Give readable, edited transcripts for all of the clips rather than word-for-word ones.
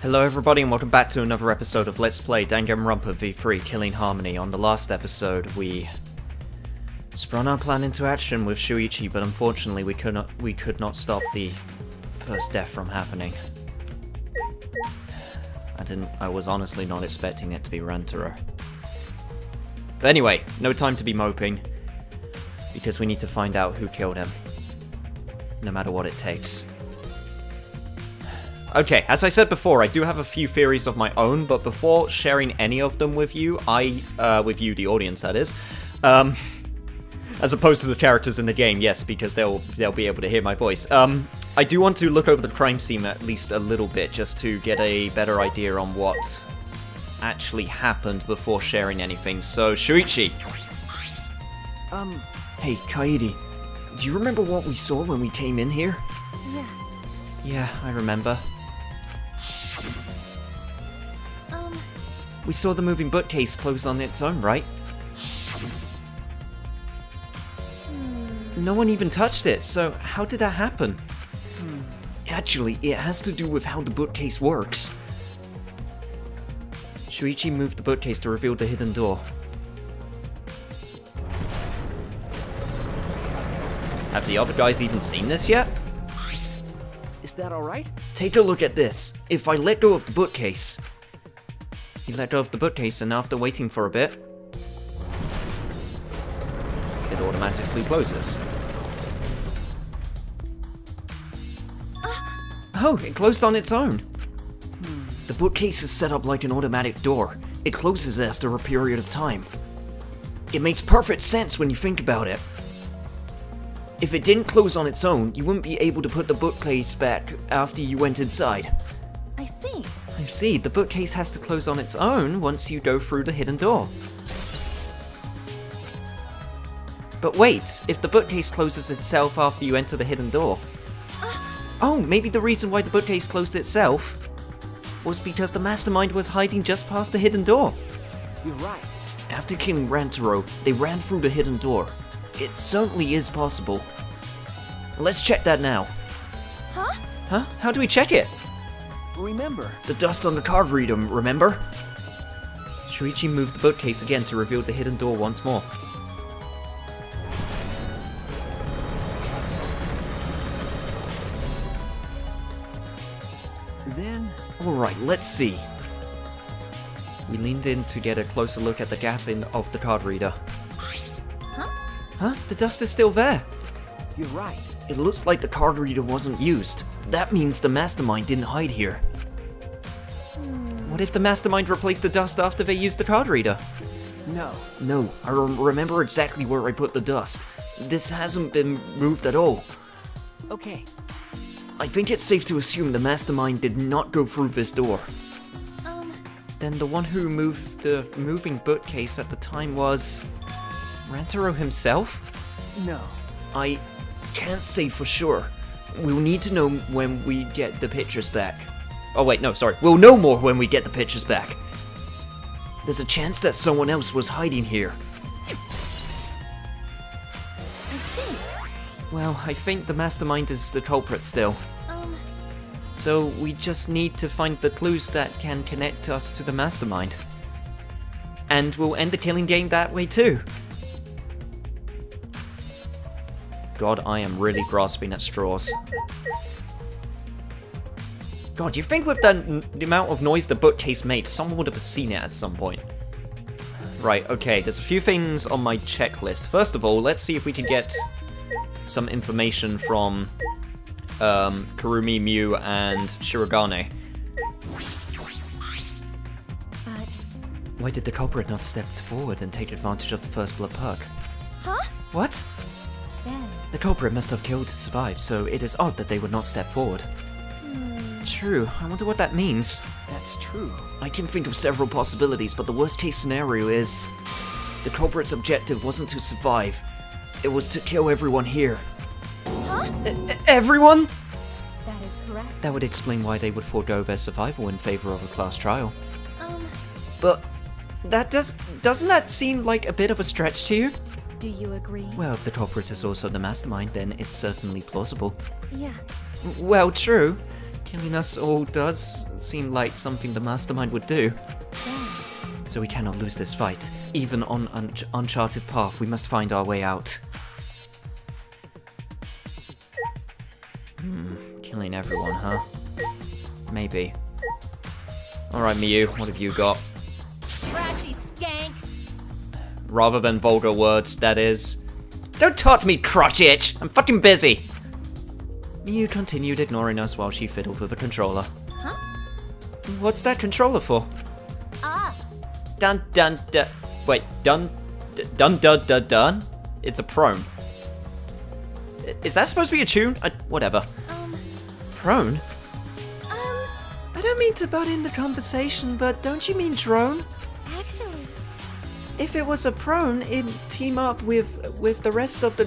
Hello everybody and welcome back to another episode of Let's Play Danganronpa v3 Killing Harmony. On the last episode we sprung our plan into action with Shuichi, but unfortunately we could not stop the first death from happening. I was honestly not expecting it to be Rantaro. But anyway, no time to be moping, because we need to find out who killed him, no matter what it takes. Okay, as I said before, I do have a few theories of my own, but before sharing any of them with you, with you, the audience, that is, as opposed to the characters in the game, yes, because they'll be able to hear my voice. I do want to look over the crime scene at least a little bit, just to get a better idea on what actually happened before sharing anything. So, Shuichi. Hey, Kaede, do you remember what we saw when we came in here? Yeah. Yeah, I remember. We saw the moving bookcase close on its own, right? No one even touched it, so how did that happen? Actually, it has to do with how the bookcase works. Shuichi moved the bookcase to reveal the hidden door. Have the other guys even seen this yet? Is that alright? Take a look at this. If I let go of the bookcase... He let go of the bookcase, and after waiting for a bit, it automatically closes. Oh, it closed on its own. The bookcase is set up like an automatic door. It closes after a period of time. It makes perfect sense when you think about it. If it didn't close on its own, you wouldn't be able to put the bookcase back after you went inside. I see. I see, the bookcase has to close on its own once you go through the hidden door. But wait, if the bookcase closes itself after you enter the hidden door... Oh, maybe the reason why the bookcase closed itself was because the mastermind was hiding just past the hidden door. You're right. After killing Rantaro, they ran through the hidden door. It certainly is possible. Let's check that now. Huh? Huh? How do we check it? Remember. The dust on the card reader, remember? Shuichi moved the bookcase again to reveal the hidden door once more. Then... Alright, let's see. We leaned in to get a closer look at the gap of the card reader. Huh? Huh? The dust is still there. You're right. It looks like the card reader wasn't used. That means the mastermind didn't hide here. What if the mastermind replaced the dust after they used the card reader? No. No, I remember exactly where I put the dust. This hasn't been moved at all. Okay. I think it's safe to assume the mastermind did not go through this door. Then the one who moved the moving bookcase at the time was... Rantaro himself? No. I can't say for sure. We'll need to know when we get the pictures back. Oh wait, no, sorry. We'll know more when we get the pictures back. There's a chance that someone else was hiding here. I see. Well, I think the mastermind is the culprit still. So we just need to find the clues that can connect us to the mastermind. And we'll end the killing game that way too. God, I am really grasping at straws. God, do you think with the amount of noise the bookcase made, someone would have seen it at some point? Right, okay, there's a few things on my checklist. First of all, let's see if we can get some information from Kurumi, Miu, and Shirogane. But... Why did the culprit not step forward and take advantage of the first blood perk? Huh? What? Then... The culprit must have killed to survive, so it is odd that they would not step forward. True, I wonder what that means. That's true. I can think of several possibilities, but the worst case scenario is... the culprit's objective wasn't to survive. It was to kill everyone here. Huh? Everyone? That is correct. That would explain why they would forego their survival in favor of a class trial. Um... But... that doesn't that seem like a bit of a stretch to you? Do you agree? Well, if the culprit is also the mastermind, then it's certainly plausible. Yeah. Well, true. Killing us all does seem like something the Mastermind would do. Yeah. So we cannot lose this fight. Even on uncharted path, we must find our way out. Killing everyone, huh? Maybe. Alright, Miyu, what have you got? Trashy skank. Rather than vulgar words, that is. Don't talk to me, crotch itch! I'm fucking busy! Miyu continued ignoring us while she fiddled with the controller. Huh? What's that controller for? Ah. Dun dun dun. Wait, dun dun dun dun dun? It's a prone. Is that supposed to be a tune? Whatever. Prone? I don't mean to butt in the conversation, but don't you mean drone? Actually. If it was a prone, it'd team up with the rest of the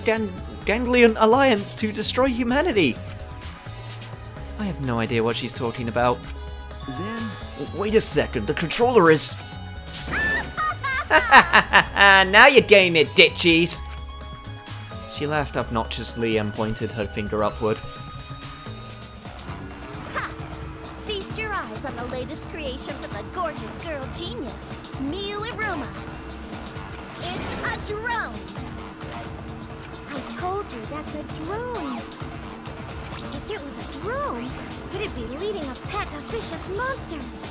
Ganglion Alliance to destroy humanity. I have no idea what she's talking about. Then... Wait a second, the controller is... Now you're getting it, ditchies! She laughed obnoxiously and pointed her finger upward. Ha! Feast your eyes on the latest creation from the gorgeous girl genius, Miyu Iruma. It's a drone! I told you, that's a drone! If it was a drone, could it be leading a pack of vicious monsters?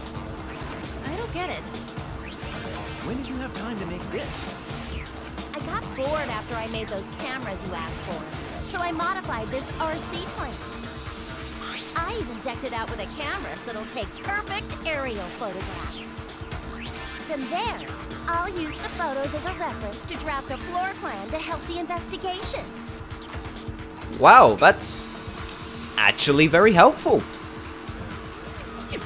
I don't get it. When did you have time to make this? I got bored after I made those cameras you asked for, so I modified this RC plane. I even decked it out with a camera so it'll take perfect aerial photographs. From there, I'll use the photos as a reference to draft a floor plan to help the investigation. Wow, that's actually very helpful.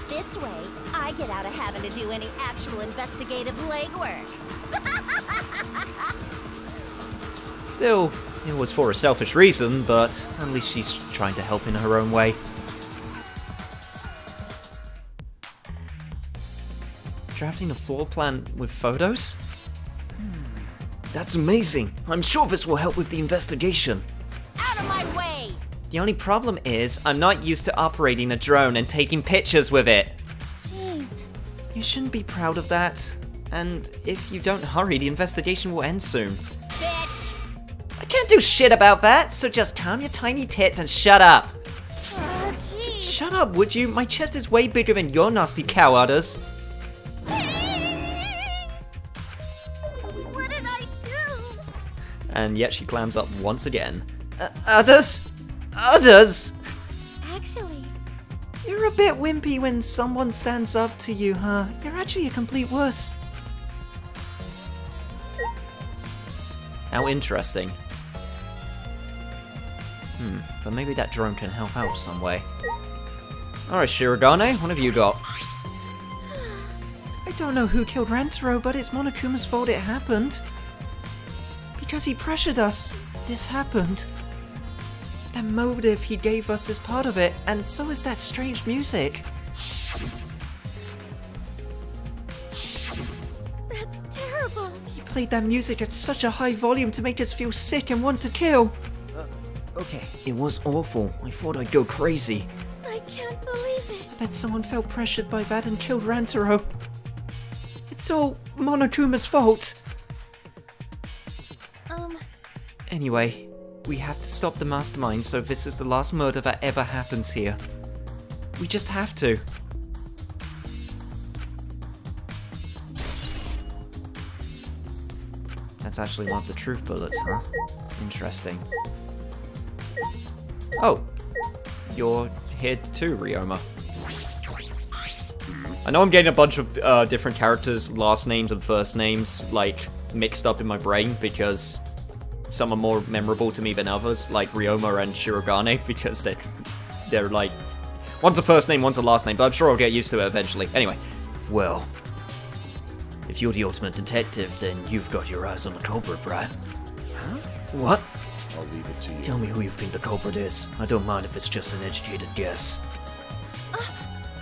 This way, I get out of having to do any actual investigative legwork. Still, it was for a selfish reason, but at least she's trying to help in her own way. Drafting a floor plan with photos? That's amazing! I'm sure this will help with the investigation. Out of my way! The only problem is, I'm not used to operating a drone and taking pictures with it. Jeez. You shouldn't be proud of that. And if you don't hurry, the investigation will end soon. Bitch! I can't do shit about that, so just calm your tiny tits and shut up. Oh, jeez. Shut up, would you? My chest is way bigger than your nasty cow udders. What did I do? And yet she clams up once again. Udders? Udders? Actually, You're a bit wimpy when someone stands up to you, huh? You're actually a complete wuss. How interesting. But maybe that drone can help out some way. Alright, Shirogane, what have you got? I don't know who killed Rantaro, but it's Monokuma's fault it happened. Because he pressured us, this happened. That motive he gave us is part of it, and so is that strange music. that's terrible. He played that music at such a high volume to make us feel sick and want to kill. Okay. It was awful. I thought I'd go crazy. I can't believe it. I bet someone felt pressured by that and killed Rantaro. It's all Monokuma's fault. Anyway, we have to stop the Mastermind, so this is the last murder that ever happens here. We just have to. That's actually one of the truth bullets, huh? Interesting. Oh, you're here too, Ryoma. I know I'm getting a bunch of different characters' last names and first names, like, mixed up in my brain, because some are more memorable to me than others, like Ryoma and Shirogane, because they're like... One's a first name, one's a last name, but I'm sure I'll get used to it eventually. Anyway, well... If you're the ultimate detective, then you've got your eyes on the culprit, right? Huh? What? I'll leave it to you. Tell me who you think the culprit is. I don't mind if it's just an educated guess.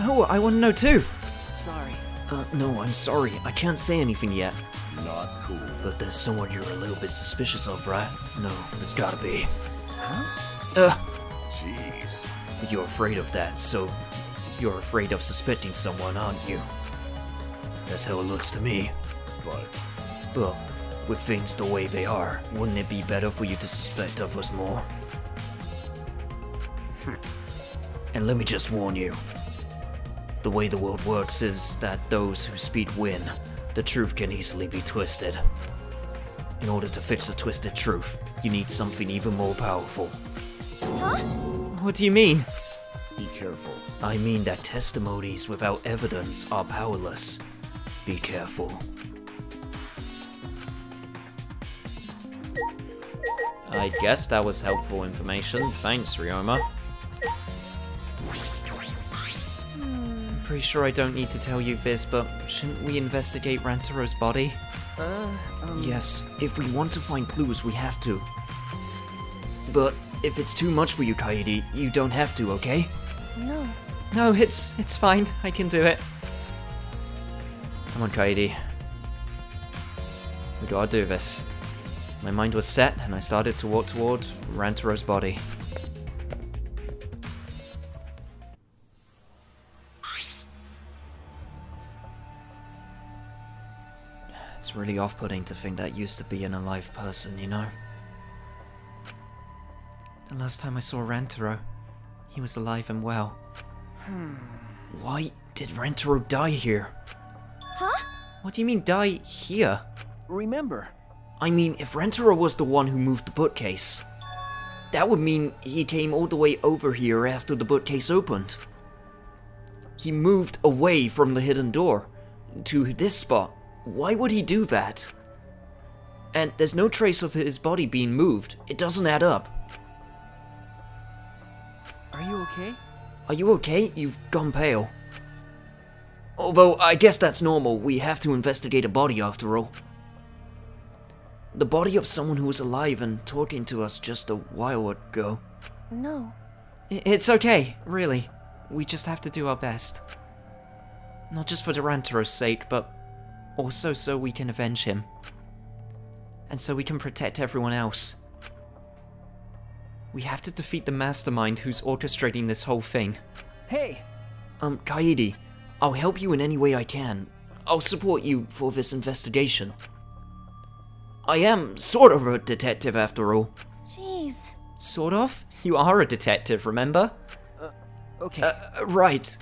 Oh, I want to know too! Sorry. No, I'm sorry. I can't say anything yet. Not cool. But there's someone you're a little bit suspicious of, right? No, there's gotta be. Huh? Jeez. You're afraid of that, so You're afraid of suspecting someone, aren't you? That's how it looks to me. But, with things the way they are, wouldn't it be better for you to suspect of us more? And let me just warn you. The way the world works is that those who speak win. The truth can easily be twisted. In order to fix a twisted truth, you need something even more powerful. Huh? What do you mean? Be careful. I mean that testimonies without evidence are powerless. Be careful. I guess that was helpful information. Thanks, Ryoma. Pretty sure I don't need to tell you this, but shouldn't we investigate Rantaro's body? Yes, if we want to find clues, we have to. But if it's too much for you, Kaede, you don't have to, okay? No. No, it's fine. I can do it. Come on, Kaede. We gotta do this. My mind was set, and I started to walk toward Rantaro's body. It's really off-putting to think that used to be an alive person, you know? The last time I saw Rantaro, he was alive and well. Why did Rantaro die here? Huh? What do you mean, die here? Remember, I mean, if Rantaro was the one who moved the bookcase, that would mean he came all the way over here after the bookcase opened. He moved away from the hidden door to this spot. Why would he do that? And there's no trace of his body being moved. It doesn't add up. are you okay? Are you okay? You've gone pale. Although, I guess that's normal. We have to investigate a body after all. The body of someone who was alive and talking to us just a while ago. No. It's okay, really. We just have to do our best. Not just for Rantaro's sake, but also so we can avenge him. And so we can protect everyone else. We have to defeat the mastermind who's orchestrating this whole thing. Hey, Kaede, I'll help you in any way I can. I'll support you for this investigation. I am sort of a detective after all. Jeez. Sort of? You are a detective, remember? okay. Right.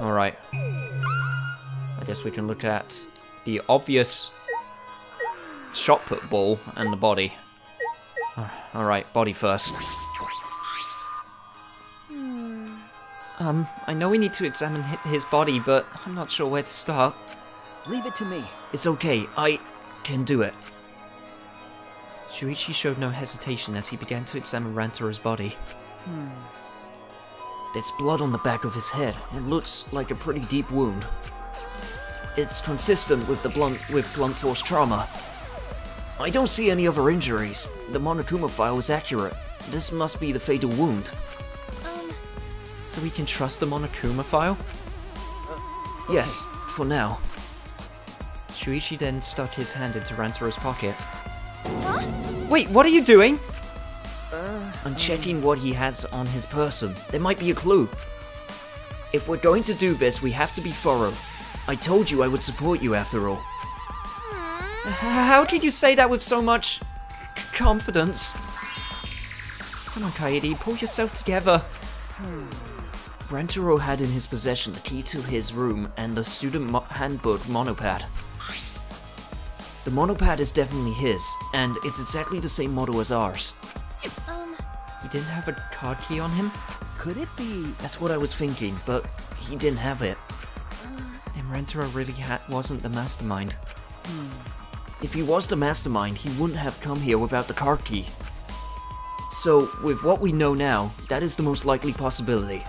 Alright. I guess we can look at the obvious shot put ball and the body. Alright, body first. I know we need to examine his body, but I'm not sure where to start. Leave it to me. It's okay, I can do it. Shuichi showed no hesitation as he began to examine Rantaro's body. There's blood on the back of his head. It looks like a pretty deep wound. It's consistent with the blunt force trauma. I don't see any other injuries. The Monokuma file is accurate. This must be the fatal wound. So we can trust the Monokuma file? Yes, for now. Shuichi then stuck his hand into Rantaro's pocket. Huh? Wait, what are you doing? I'm checking what he has on his person. There might be a clue. If we're going to do this, we have to be thorough. I told you I would support you after all. How could you say that with so much confidence? Come on, Kaede, pull yourself together. Rantaro had in his possession the key to his room and the student handbook monopad. The monopad is definitely his, and it's exactly the same model as ours. He didn't have a card key on him? Could it be? That's what I was thinking, but he didn't have it. And Rantaro really wasn't the mastermind. If he was the mastermind, he wouldn't have come here without the card key. So, with what we know now, that is the most likely possibility.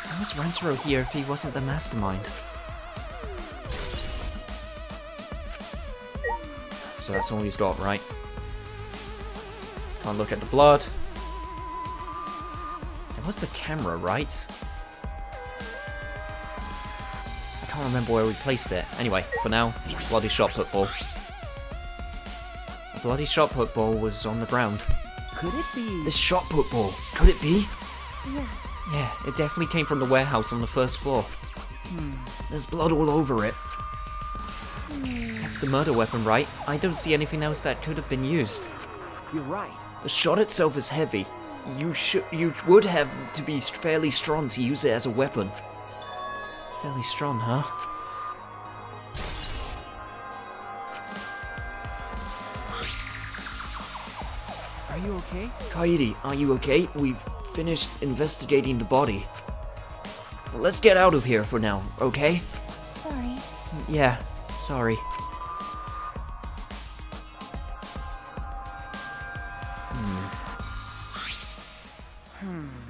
How was Rantaro here if he wasn't the mastermind? So that's all he's got, right? Can't look at the blood. It was the camera, right? I can't remember where we placed it. Anyway, for now, bloody shot put ball. The bloody shot put ball was on the ground. Could it be? This shot put ball. Could it be? Yeah. Yeah, it definitely came from the warehouse on the first floor. There's blood all over it. That's the murder weapon, right? I don't see anything else that could have been used. You're right. The shot itself is heavy. You would have to be fairly strong to use it as a weapon. Fairly strong, huh? Are you okay? Kaede, are you okay? We've finished investigating the body. Let's get out of here for now, okay? Sorry. Yeah, sorry.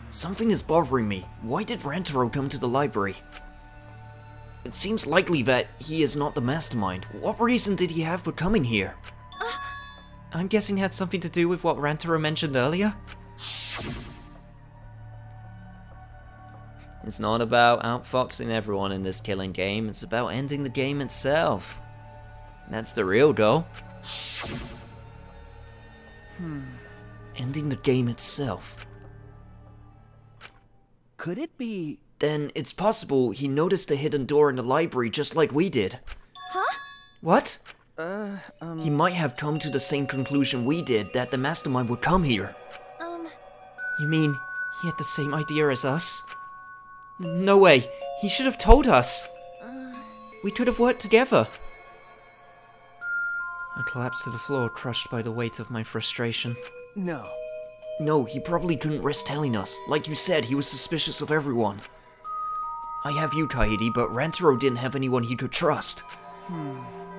Something is bothering me. Why did Rantaro come to the library? It seems likely that he is not the mastermind. What reason did he have for coming here? I'm guessing it had something to do with what Rantaro mentioned earlier? It's not about outfoxing everyone in this killing game, it's about ending the game itself. That's the real goal. Ending the game itself. Could it be? Then it's possible he noticed the hidden door in the library just like we did. Huh? What? He might have come to the same conclusion we did, that the mastermind would come here. You mean he had the same idea as us? No way. He should have told us. We could have worked together. I collapsed to the floor, crushed by the weight of my frustration. No. No, he probably couldn't risk telling us. Like you said, he was suspicious of everyone. I have you, Kaede, but Rantaro didn't have anyone he could trust.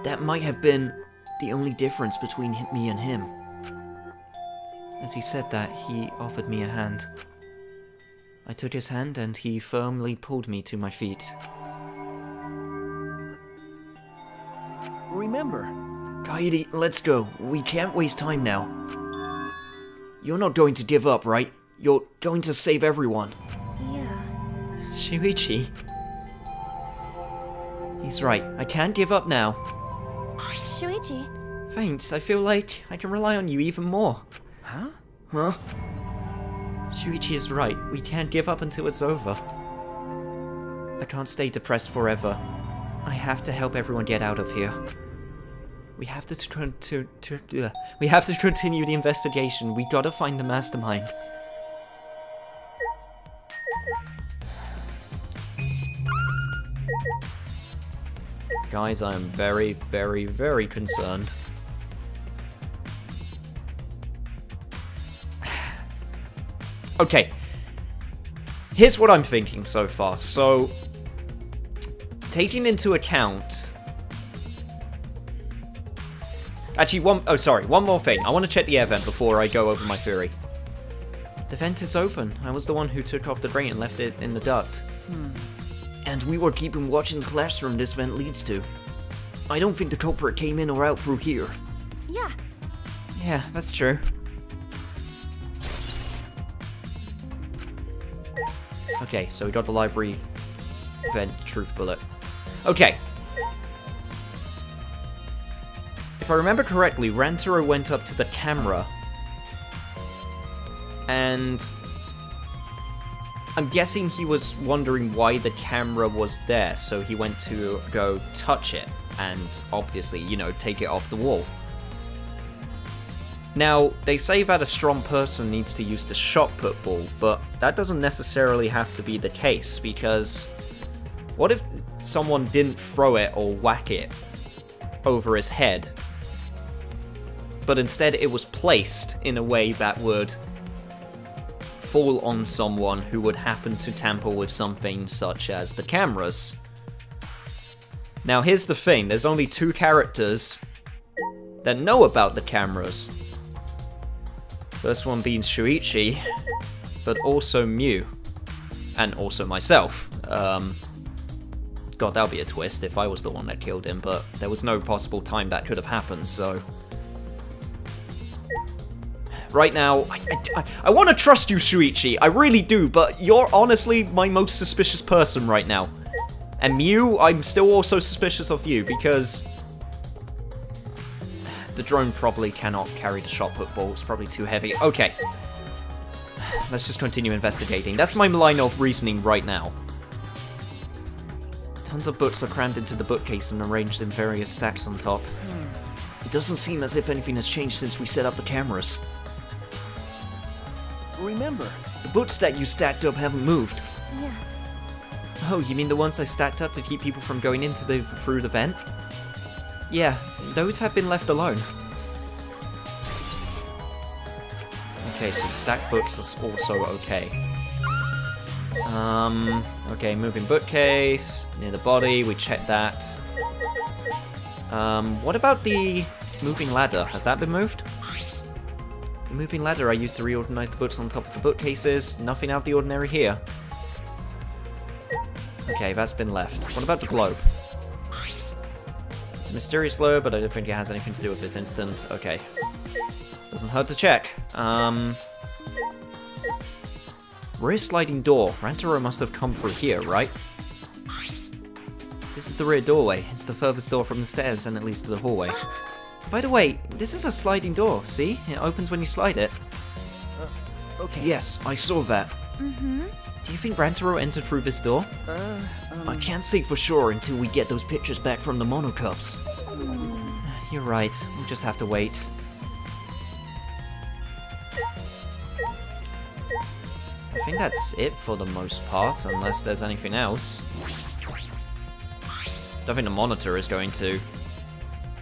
That might have been the only difference between me and him. As he said that, he offered me a hand. I took his hand and he firmly pulled me to my feet. Remember. Kaede, let's go. We can't waste time now. You're not going to give up, right? You're going to save everyone. Yeah. Shuichi. He's right. I can't give up now. Shuichi. Thanks. I feel like I can rely on you even more. Huh? Huh? Shuichi is right. We can't give up until it's over. I can't stay depressed forever. I have to help everyone get out of here. We have to continue the investigation. We gotta find the mastermind. Guys, I am very, very, very concerned. Okay. Here's what I'm thinking so far. So, taking into account... Actually, one more thing. I want to check the air vent before I go over my theory. The vent is open. I was the one who took off the drain and left it in the duct. And we were keeping watch in the classroom this vent leads to. I don't think the culprit came in or out through here. Yeah. Yeah, that's true. Okay, so we got the library vent truth bullet. Okay. If I remember correctly, Rantaro went up to the camera. And I'm guessing he was wondering why the camera was there, so he went to go touch it and obviously, you know, take it off the wall. Now, they say that a strong person needs to use the shot put ball, but that doesn't necessarily have to be the case, because what if someone didn't throw it or whack it over his head, but instead it was placed in a way that would fall on someone who would happen to tamper with something such as the cameras? Now here's the thing, there's only two characters that know about the cameras. First one being Shuichi, but also Mew, and also myself. God, that would be a twist if I was the one that killed him, but there was no possible time that could have happened, so... Right now, I want to trust you, Shuichi, I really do, but you're honestly my most suspicious person right now. And Mew, I'm still also suspicious of you, because... The drone probably cannot carry the shot put ball. It's probably too heavy. Okay. Let's just continue investigating. That's my line of reasoning right now. Tons of books are crammed into the bookcase and arranged in various stacks on top. It doesn't seem as if anything has changed since we set up the cameras. Remember, The books that you stacked up haven't moved. Yeah. Oh, you mean the ones I stacked up to keep people from going through the vent? Yeah, those have been left alone. Okay, so the stacked books is also okay. Okay, moving bookcase, near the body, we checked that. What about the moving ladder? Has that been moved? The moving ladder I used to reorganize the books on top of the bookcases. Nothing out of the ordinary here. Okay, that's been left. What about the globe? It's a mysterious globe, but I don't think it has anything to do with this instant. Okay. Doesn't hurt to check. Rear sliding door. Rantaro must have come through here, right? This is the rear doorway. It's the furthest door from the stairs and it leads to the hallway. By the way, this is a sliding door, see? It opens when you slide it. okay. Yes, I saw that. Mm-hmm. Do you think Rantaro entered through this door? I can't say for sure until we get those pictures back from the monocups. You're right, we'll just have to wait. I think that's it for the most part, unless there's anything else. Don't think the monitor is going to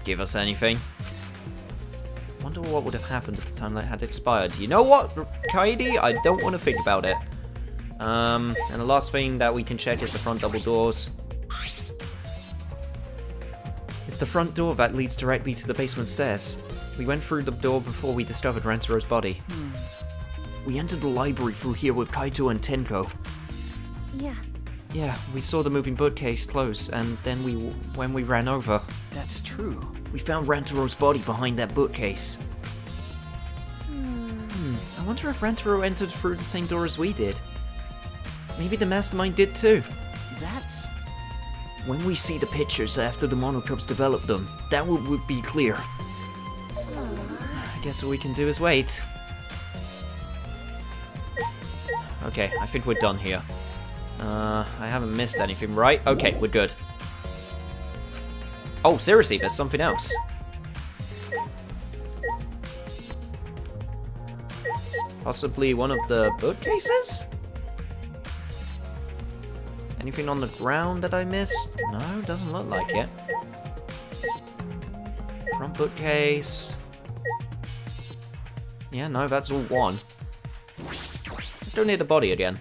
give us anything. Wonder what would have happened if the time light had expired. You know what, Kaidi? I don't want to think about it. And the last thing that we can check is the front double doors. It's the front door that leads directly to the basement stairs. We went through the door before we discovered Rantaro's body. We entered the library through here with Kaito and Tenko. Yeah. Yeah, we saw the moving bookcase close, and then when we ran over, That's true. we found Rantaro's body behind that bookcase. I wonder if Rantaro entered through the same door as we did. Maybe the mastermind did too. That's... When we see the pictures after the monocups developed them, that would be clear. I guess all we can do is wait. Okay, I think we're done here. I haven't missed anything, right? Okay, we're good. Oh, seriously, there's something else. Possibly one of the bookcases? Anything on the ground that I missed? No, doesn't look like it. Front bookcase. Yeah, no, that's all one. Let's go near the body again.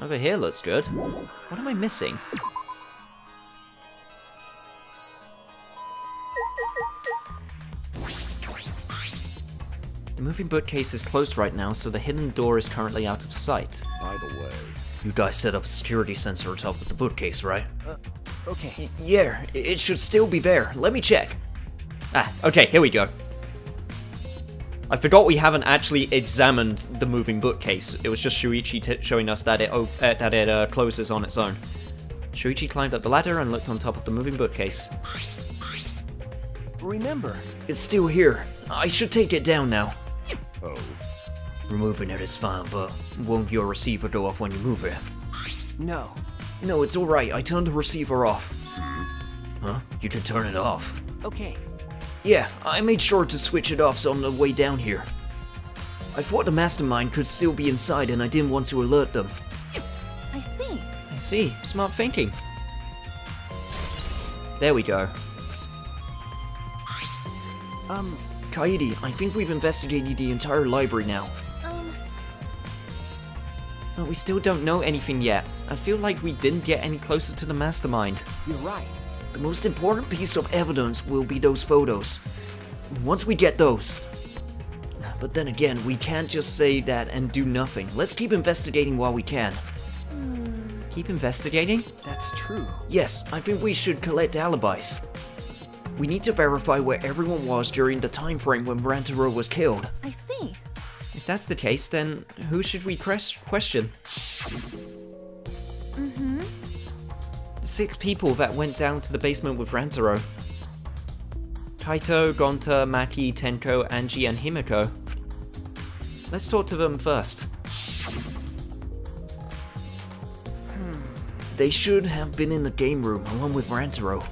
Over here looks good. What am I missing? The moving bookcase is closed right now, so the hidden door is currently out of sight. By the way, You guys set up a security sensor on top of the bookcase, right? okay. Yeah, it should still be there. Let me check. Ah, okay, here we go. I forgot we haven't actually examined the moving bookcase. It was just Shuichi showing us that it closes on its own. Shuichi climbed up the ladder and looked on top of the moving bookcase. Remember, It's still here. I should take it down now. oh, Removing it is fine, but won't your receiver go off when you move it? no. No, it's alright. I turned the receiver off. Huh? You can turn it off. Okay. Yeah, I made sure to switch it off so on the way down here. I thought the mastermind could still be inside and I didn't want to alert them. I see. I see. Smart thinking. There we go. Kaidi, I think we've investigated the entire library now. But we still don't know anything yet. I feel like we didn't get any closer to the mastermind. You're right. The most important piece of evidence will be those photos. Once we get those. But then again, we can't just say that and do nothing. Let's keep investigating while we can. Keep investigating? That's true. Yes, I think we should collect alibis. We need to verify where everyone was during the time frame when Rantaro was killed. I see. If that's the case, then who should we question? 6 people that went down to the basement with Rantaro. Kaito, Gonta, Maki, Tenko, Angie, and Himiko. Let's talk to them first. They should have been in the game room along with Rantaro.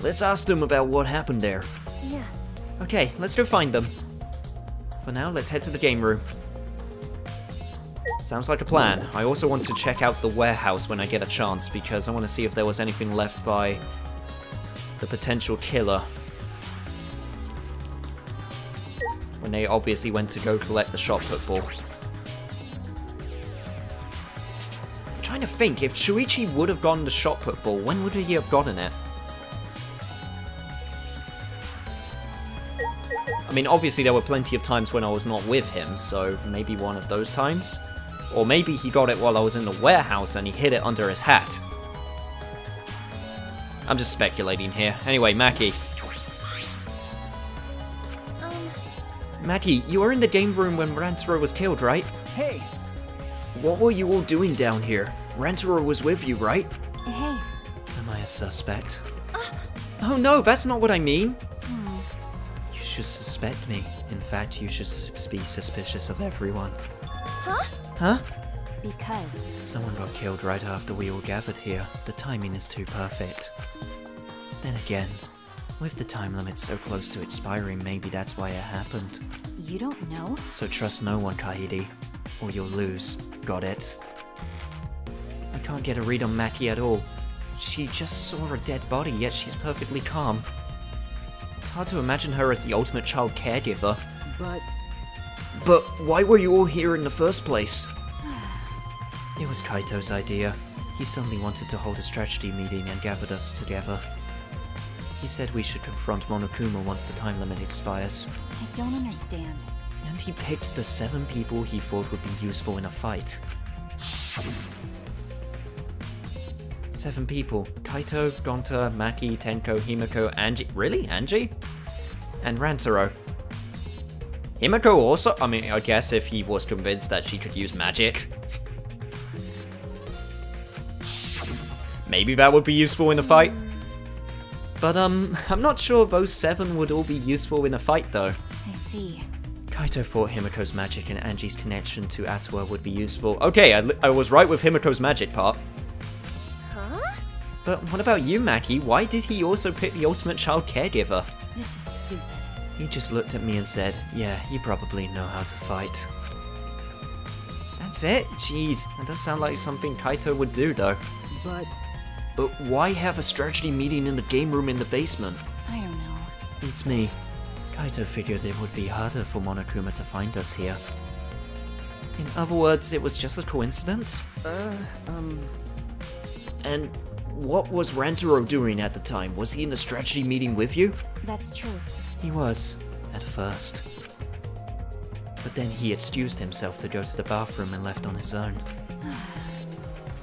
Let's ask them about what happened there. Yeah. Okay, let's go find them. For now, let's head to the game room. Sounds like a plan. I also want to check out the warehouse when I get a chance, because I want to see if there was anything left by the potential killer. When they obviously went to go collect the shot put ball. I'm trying to think, if Shuichi would have gotten the shot put ball, when would he have gotten it? I mean, obviously there were plenty of times when I was not with him, so maybe one of those times. Or maybe he got it while I was in the warehouse and he hid it under his hat. I'm just speculating here. Anyway, Maki. Maki, you were in the game room when Rantaro was killed, right? Hey! What were you all doing down here? Rantaro was with you, right? Hey. Am I a suspect? Oh no, that's not what I mean! You should suspect me. In fact, you should be suspicious of everyone. Huh? Huh? Because... Someone got killed right after we all gathered here. The timing is too perfect. Then again, with the time limit so close to expiring, maybe that's why it happened. You don't know? So trust no one, Kaede, or you'll lose. Got it? I can't get a read on Maki at all. She just saw a dead body, yet she's perfectly calm. It's hard to imagine her as the ultimate child caregiver. But why were you all here in the first place? It was Kaito's idea. He suddenly wanted to hold a strategy meeting and gathered us together. He said we should confront Monokuma once the time limit expires. I don't understand. And he picked the 7 people he thought would be useful in a fight. 7 people. Kaito, Gonta, Maki, Tenko, Himiko, Angie... Really? Angie? And Rantaro. Himiko also? I mean, I guess if he was convinced that she could use magic. Maybe that would be useful in a fight. But, I'm not sure those 7 would all be useful in a fight, though. I see. Kaito thought Himiko's magic and Angie's connection to Atawa would be useful. Okay, I was right with Himiko's magic part. Huh? But what about you, Maki? Why did he also pick the ultimate child caregiver? This is stupid. He just looked at me and said, yeah, you probably know how to fight. That's it? Jeez, that does sound like something Kaito would do, though. But why have a strategy meeting in the game room in the basement? I don't know. It's me. Kaito figured it would be harder for Monokuma to find us here. In other words, it was just a coincidence? And what was Rantaro doing at the time? Was he in the strategy meeting with you? That's true. He was, at first. But then he excused himself to go to the bathroom and left on his own.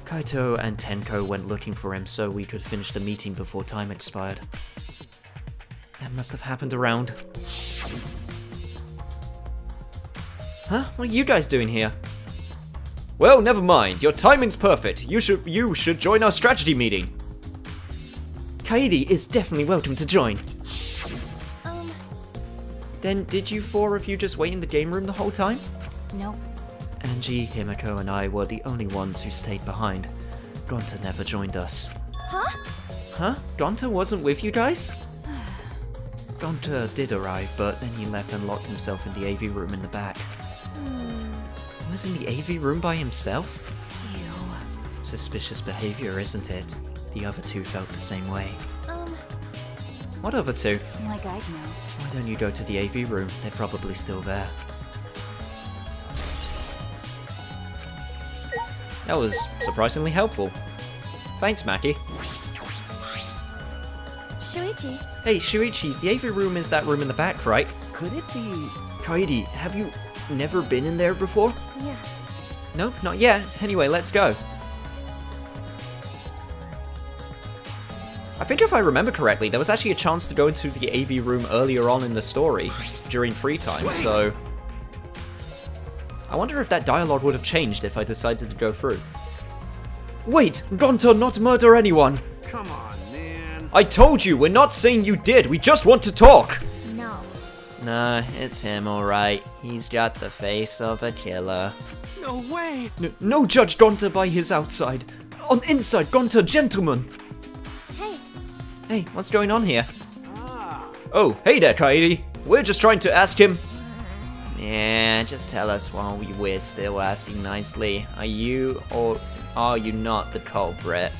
Kaito and Tenko went looking for him so we could finish the meeting before time expired. That must have happened around... Huh? What are you guys doing here? Well, never mind. Your timing's perfect. You should join our strategy meeting. Kaede is definitely welcome to join. Then did you 4 of you just wait in the game room the whole time? Nope. Angie, Himiko, and I were the only ones who stayed behind. Gonta never joined us. Huh? Huh? Gonta wasn't with you guys? Gonta did arrive, but then he left and locked himself in the AV room in the back. He was in the AV room by himself? Ew. Suspicious behavior, isn't it? The other 2 felt the same way. What other 2? Like I'd know. Why don't you go to the AV room? They're probably still there. That was surprisingly helpful. Thanks, Maki. Shuichi. Hey, Shuichi, the AV room is that room in the back, right? Could it be... Kaede, have you never been in there before? Yeah. Nope, not yet. Anyway, let's go. I think if I remember correctly, there was actually a chance to go into the AV room earlier on in the story, during free time, so... I wonder if that dialogue would have changed if I decided to go through. Wait, Gonta not murder anyone. Come on, man. I told you, we're not saying you did. We just want to talk. No. Nah, it's him, alright. He's got the face of a killer. No way. No judge Gonta by his outside. On inside, Gonta gentleman. Hey, Hey, what's going on here? Ah. Oh, hey there, Kairi. We're just trying to ask him. Yeah, just tell us while we're still asking nicely. Are you or are you not the culprit?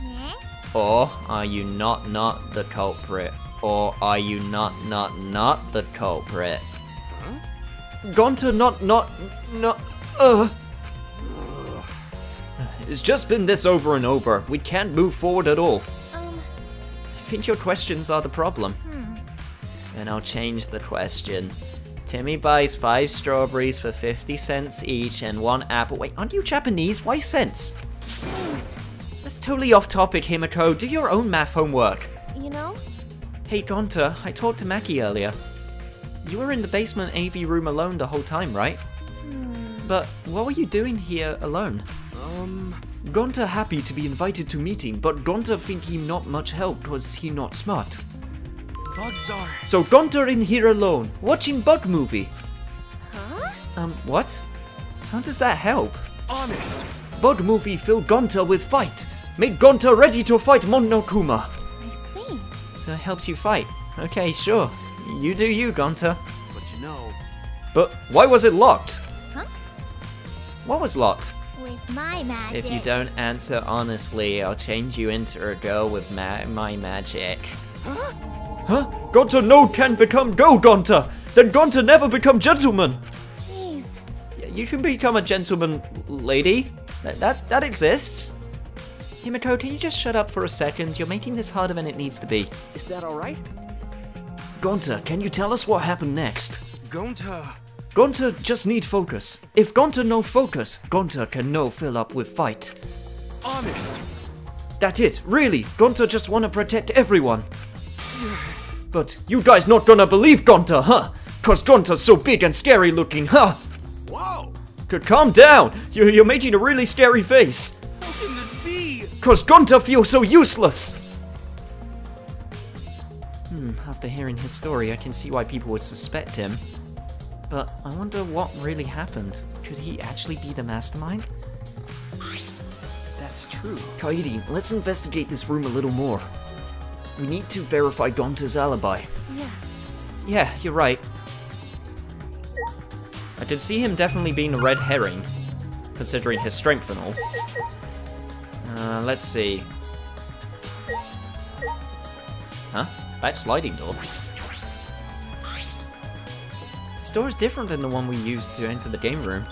yeah? Or are you not the culprit? Or are you not the culprit? Gonta not. It's just been this over and over. We can't move forward at all. I think your questions are the problem. Then I'll change the question. Timmy buys 5 strawberries for 50 cents each and 1 apple. Wait, aren't you Japanese? Why cents? Please, That's totally off topic, Himiko. Do your own math homework. you know? Hey, Gonta, I talked to Maki earlier. You were in the basement AV room alone the whole time, right? But what were you doing here alone? Gonta happy to be invited to meeting, but Gonta think he not much help cause he not smart. Bugs are. So Gonta in here alone, watching bug movie. Huh? What? How does that help? Honest. Bug movie filled Gonta with fight. Made Gonta ready to fight Monokuma. I see. So it helps you fight. Okay, sure. You do you, Gonta. But you know. But why was it locked? Huh? What was locked? With my magic. If you don't answer honestly, I'll change you into a girl with my magic. Huh? Gonta no can become go Gonta! Then Gonta never become gentleman! Jeez. You can become a gentleman lady. That exists. Himiko, can you just shut up for a second? You're making this harder than it needs to be. Is that alright? Gonta, can you tell us what happened next? Gonta. Gonta just need focus. If Gonta no focus, Gonta can no fill up with fight. Honest. That's it, really. Gonta just wanna protect everyone. But you guys not gonna believe Gonta, huh? Cause Gonta's so big and scary looking, huh? Whoa. Calm down. You're making a really scary face. How can this be? Cause Gonta feels so useless. After hearing his story, I can see why people would suspect him. But I wonder what really happened. Could he actually be the mastermind? That's true. Kairi, let's investigate this room a little more. We need to verify Gonta's alibi. Yeah. Yeah, you're right. I could see him definitely being a red herring, considering his strength and all. Let's see. Huh? That sliding door? This door is different than the one we used to enter the game room.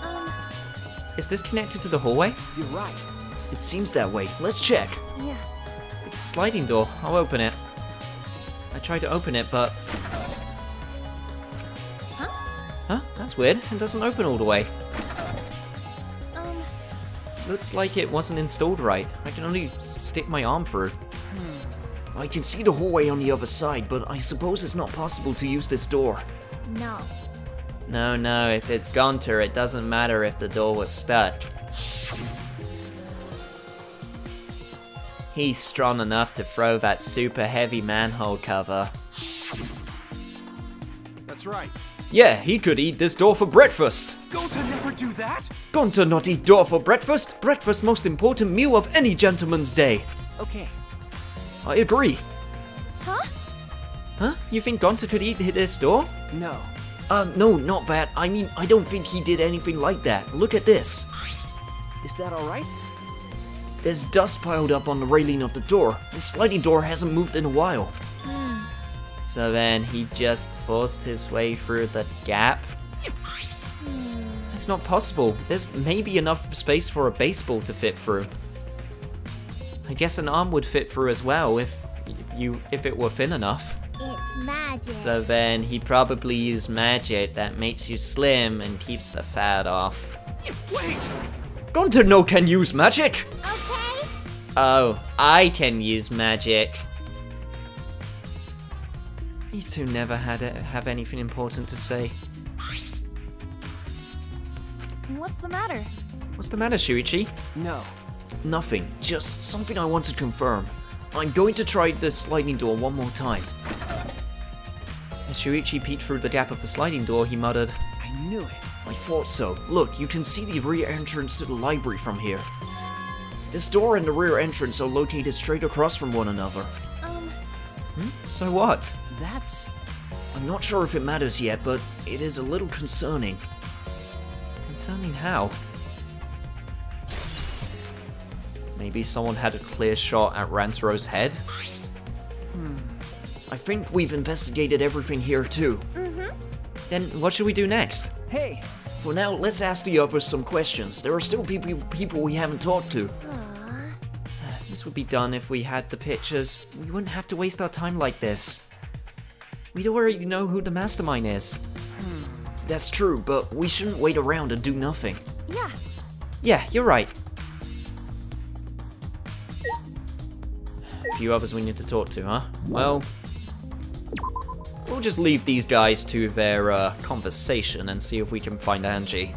Is this connected to the hallway? You're right. It seems that way. Let's check. Yeah. It's a sliding door. I'll open it. I tried to open it, but... Huh? That's weird. It doesn't open all the way. Looks like it wasn't installed right. I can only stick my arm through. I can see the hallway on the other side, but I suppose it's not possible to use this door. No. No, if it's Gonta, it doesn't matter if the door was stuck. He's strong enough to throw that super heavy manhole cover. That's right. Yeah, he could eat this door for breakfast. Gonta never do that. Gonta not eat door for breakfast. Breakfast most important meal of any gentleman's day. Okay. I agree. Huh? Huh? You think Gonta could eat this door? No. No, not that. I mean, I don't think he did anything like that. Look at this. Is that alright? There's dust piled up on the railing of the door. The sliding door hasn't moved in a while. So then he just forced his way through the gap? It's not possible. There's maybe enough space for a baseball to fit through. I guess an arm would fit through as well if it were thin enough. It's magic. So then he probably used magic that makes you slim and keeps the fat off. Wait! Gonta no can use magic! Okay. Oh, I can use magic. These two never have anything important to say. What's the matter? What's the matter, Shuichi? No. Nothing. Just something I want to confirm. I'm going to try the sliding door one more time. As Shuichi peeked through the gap of the sliding door, he muttered, I knew it. I thought so. Look, you can see the rear entrance to the library from here. This door and the rear entrance are located straight across from one another. So what? That's... I'm not sure if it matters yet, but it is a little concerning. Concerning how? Maybe someone had a clear shot at Rantaro's head? I think we've investigated everything here too. Then what should we do next? Hey! For now, let's ask the others some questions. There are still people we haven't talked to. This would be done if we had the pictures. We wouldn't have to waste our time like this. We'd already know who the mastermind is. That's true, but we shouldn't wait around and do nothing. Yeah. Yeah, you're right. A few others we need to talk to, huh? Well, we'll just leave these guys to their conversation and see if we can find Angie.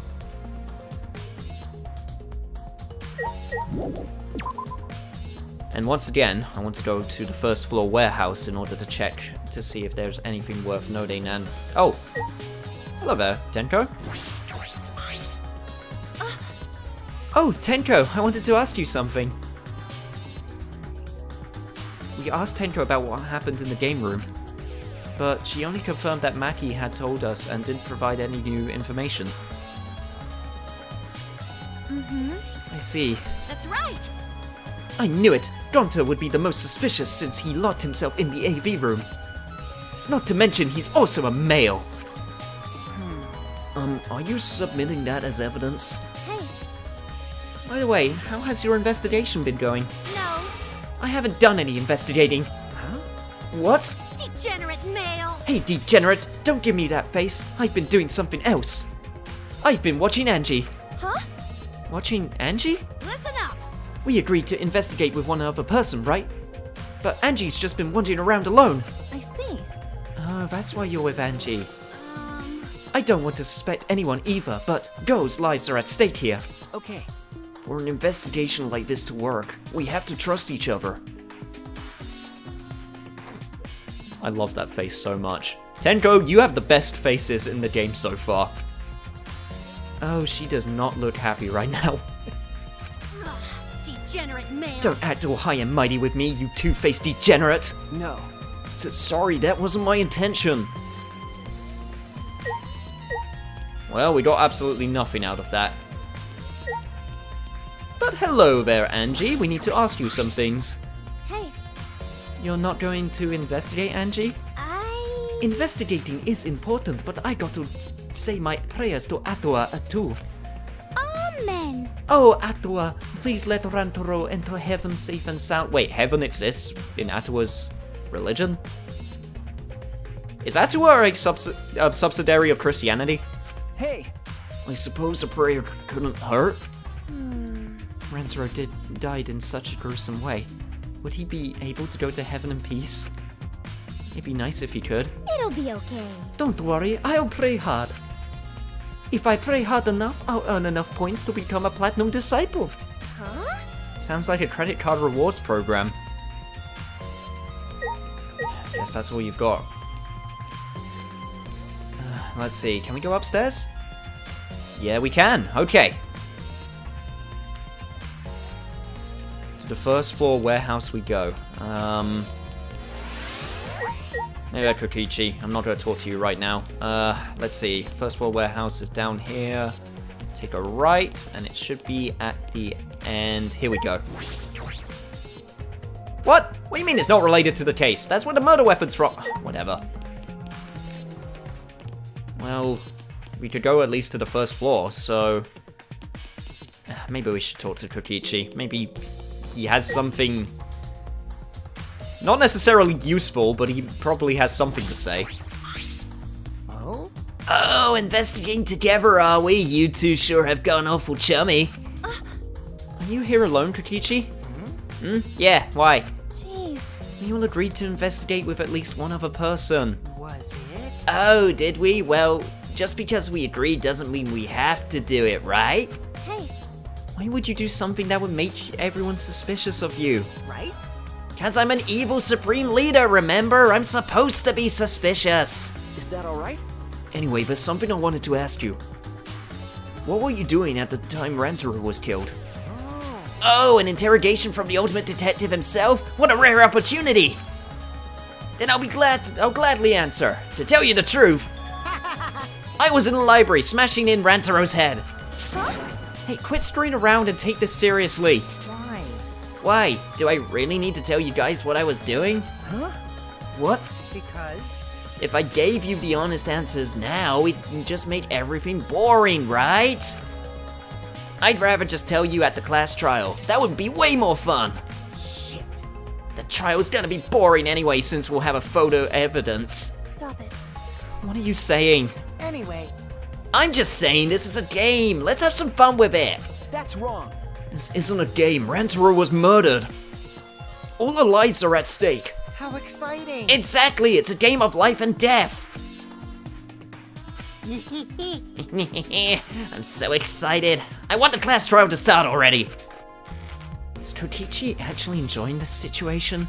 And once again, I want to go to the first floor warehouse in order to check to see if there's anything worth noting and... Oh! Hello there, Tenko. Oh, Tenko, I wanted to ask you something. We asked Tenko about what happened in the game room, but she only confirmed that Maki had told us and didn't provide any new information. I see. That's right. I knew it! Gonta would be the most suspicious since he locked himself in the AV room. Not to mention, he's also a male. Are you submitting that as evidence? Hey. By the way, how has your investigation been going? No. I haven't done any investigating. Huh? What? Degenerate male. Hey, degenerate! Don't give me that face. I've been doing something else. I've been watching Angie. Huh? Watching Angie? Listen up. We agreed to investigate with one other person, right? But Angie's just been wandering around alone. I see. Oh, that's why you're with Angie. I don't want to suspect anyone either, but girls' lives are at stake here. Okay. For an investigation like this to work, we have to trust each other. I love that face so much. Tenko, you have the best faces in the game so far. Oh, she does not look happy right now. Degenerate male. Don't act all high and mighty with me, you two-faced degenerate! No. Sorry, that wasn't my intention. Well, we got absolutely nothing out of that. But hello there, Angie. We need to ask you some things. Hey. You're not going to investigate, Angie? Investigating is important, but I got to say my prayers to Atua too. Amen. Oh, Atua, please let Rantaro enter heaven safe and sound. Wait, heaven exists in Atua's religion? Is Atua a subsidiary of Christianity? Hey! I suppose a prayer couldn't hurt. Rantaro died in such a gruesome way. Would he be able to go to heaven in peace? It'd be nice if he could. It'll be okay. Don't worry, I'll pray hard. If I pray hard enough, I'll earn enough points to become a platinum disciple. Huh? Sounds like a credit card rewards program. Guess that's all you've got. Let's see, can we go upstairs? Yeah, we can. Okay. To the first floor warehouse we go. Maybe Kokichi. I'm not going to talk to you right now. Let's see. First floor warehouse is down here. Take a right, and it should be at the end. Here we go. What? What do you mean it's not related to the case? That's where the murder weapon's from. Whatever. Well, we could go at least to the first floor, so... Maybe we should talk to Kokichi. Maybe he has something... Not necessarily useful, but he probably has something to say. Oh? Oh, investigating together, are we? You two sure have gone awful chummy. Are you here alone, Kokichi? Yeah, why? Jeez. We all agreed to investigate with at least one other person. Was it? Oh, did we? Well, just because we agreed doesn't mean we have to do it, right? Hey. Why would you do something that would make everyone suspicious of you? Right? Cause I'm an evil supreme leader, remember? I'm supposed to be suspicious. Is that alright? Anyway, there's something I wanted to ask you. What were you doing at the time Rantaro was killed? Oh, an interrogation from the ultimate detective himself? What a rare opportunity! Then I'll gladly answer. To tell you the truth, I was in the library smashing in Rantaro's head. Huh? Hey, quit screwing around and take this seriously. Why? Why? Do I really need to tell you guys what I was doing? Huh? What? Because? If I gave you the honest answers now, it just made everything boring, right? I'd rather just tell you at the class trial. That would be way more fun. Shit. The trial's gonna be boring anyway since we'll have a photo evidence. Stop it. What are you saying? Anyway, I'm just saying this is a game. Let's have some fun with it. that's wrong. This isn't a game. Rantaro was murdered. All the lives are at stake. How exciting! Exactly, it's a game of life and death. I'm so excited. I want the class trial to start already. Is Kokichi actually enjoying this situation?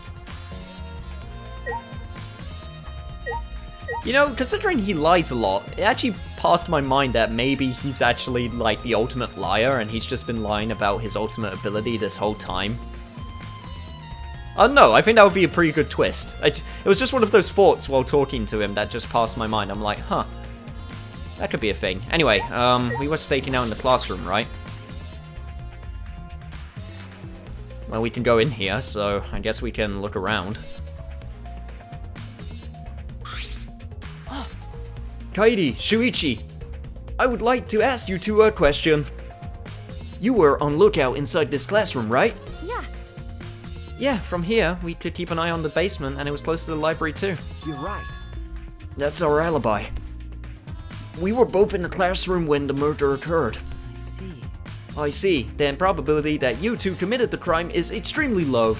You know, considering he lies a lot, it actually passed my mind that maybe he's actually like the ultimate liar and he's just been lying about his ultimate ability this whole time. No, I think that would be a pretty good twist. It was just one of those thoughts while talking to him that just passed my mind. I'm like, huh. That could be a thing. Anyway, we were staking out in the classroom, right? Well, we can go in here, so I guess we can look around. Kaidi, Shuichi, I would like to ask you two a question. You were on lookout inside this classroom, right? Yeah. Yeah, from here, we could keep an eye on the basement, and it was close to the library too. You're right. That's our alibi. We were both in the classroom when the murder occurred. I see. I see. The probability that you two committed the crime is extremely low.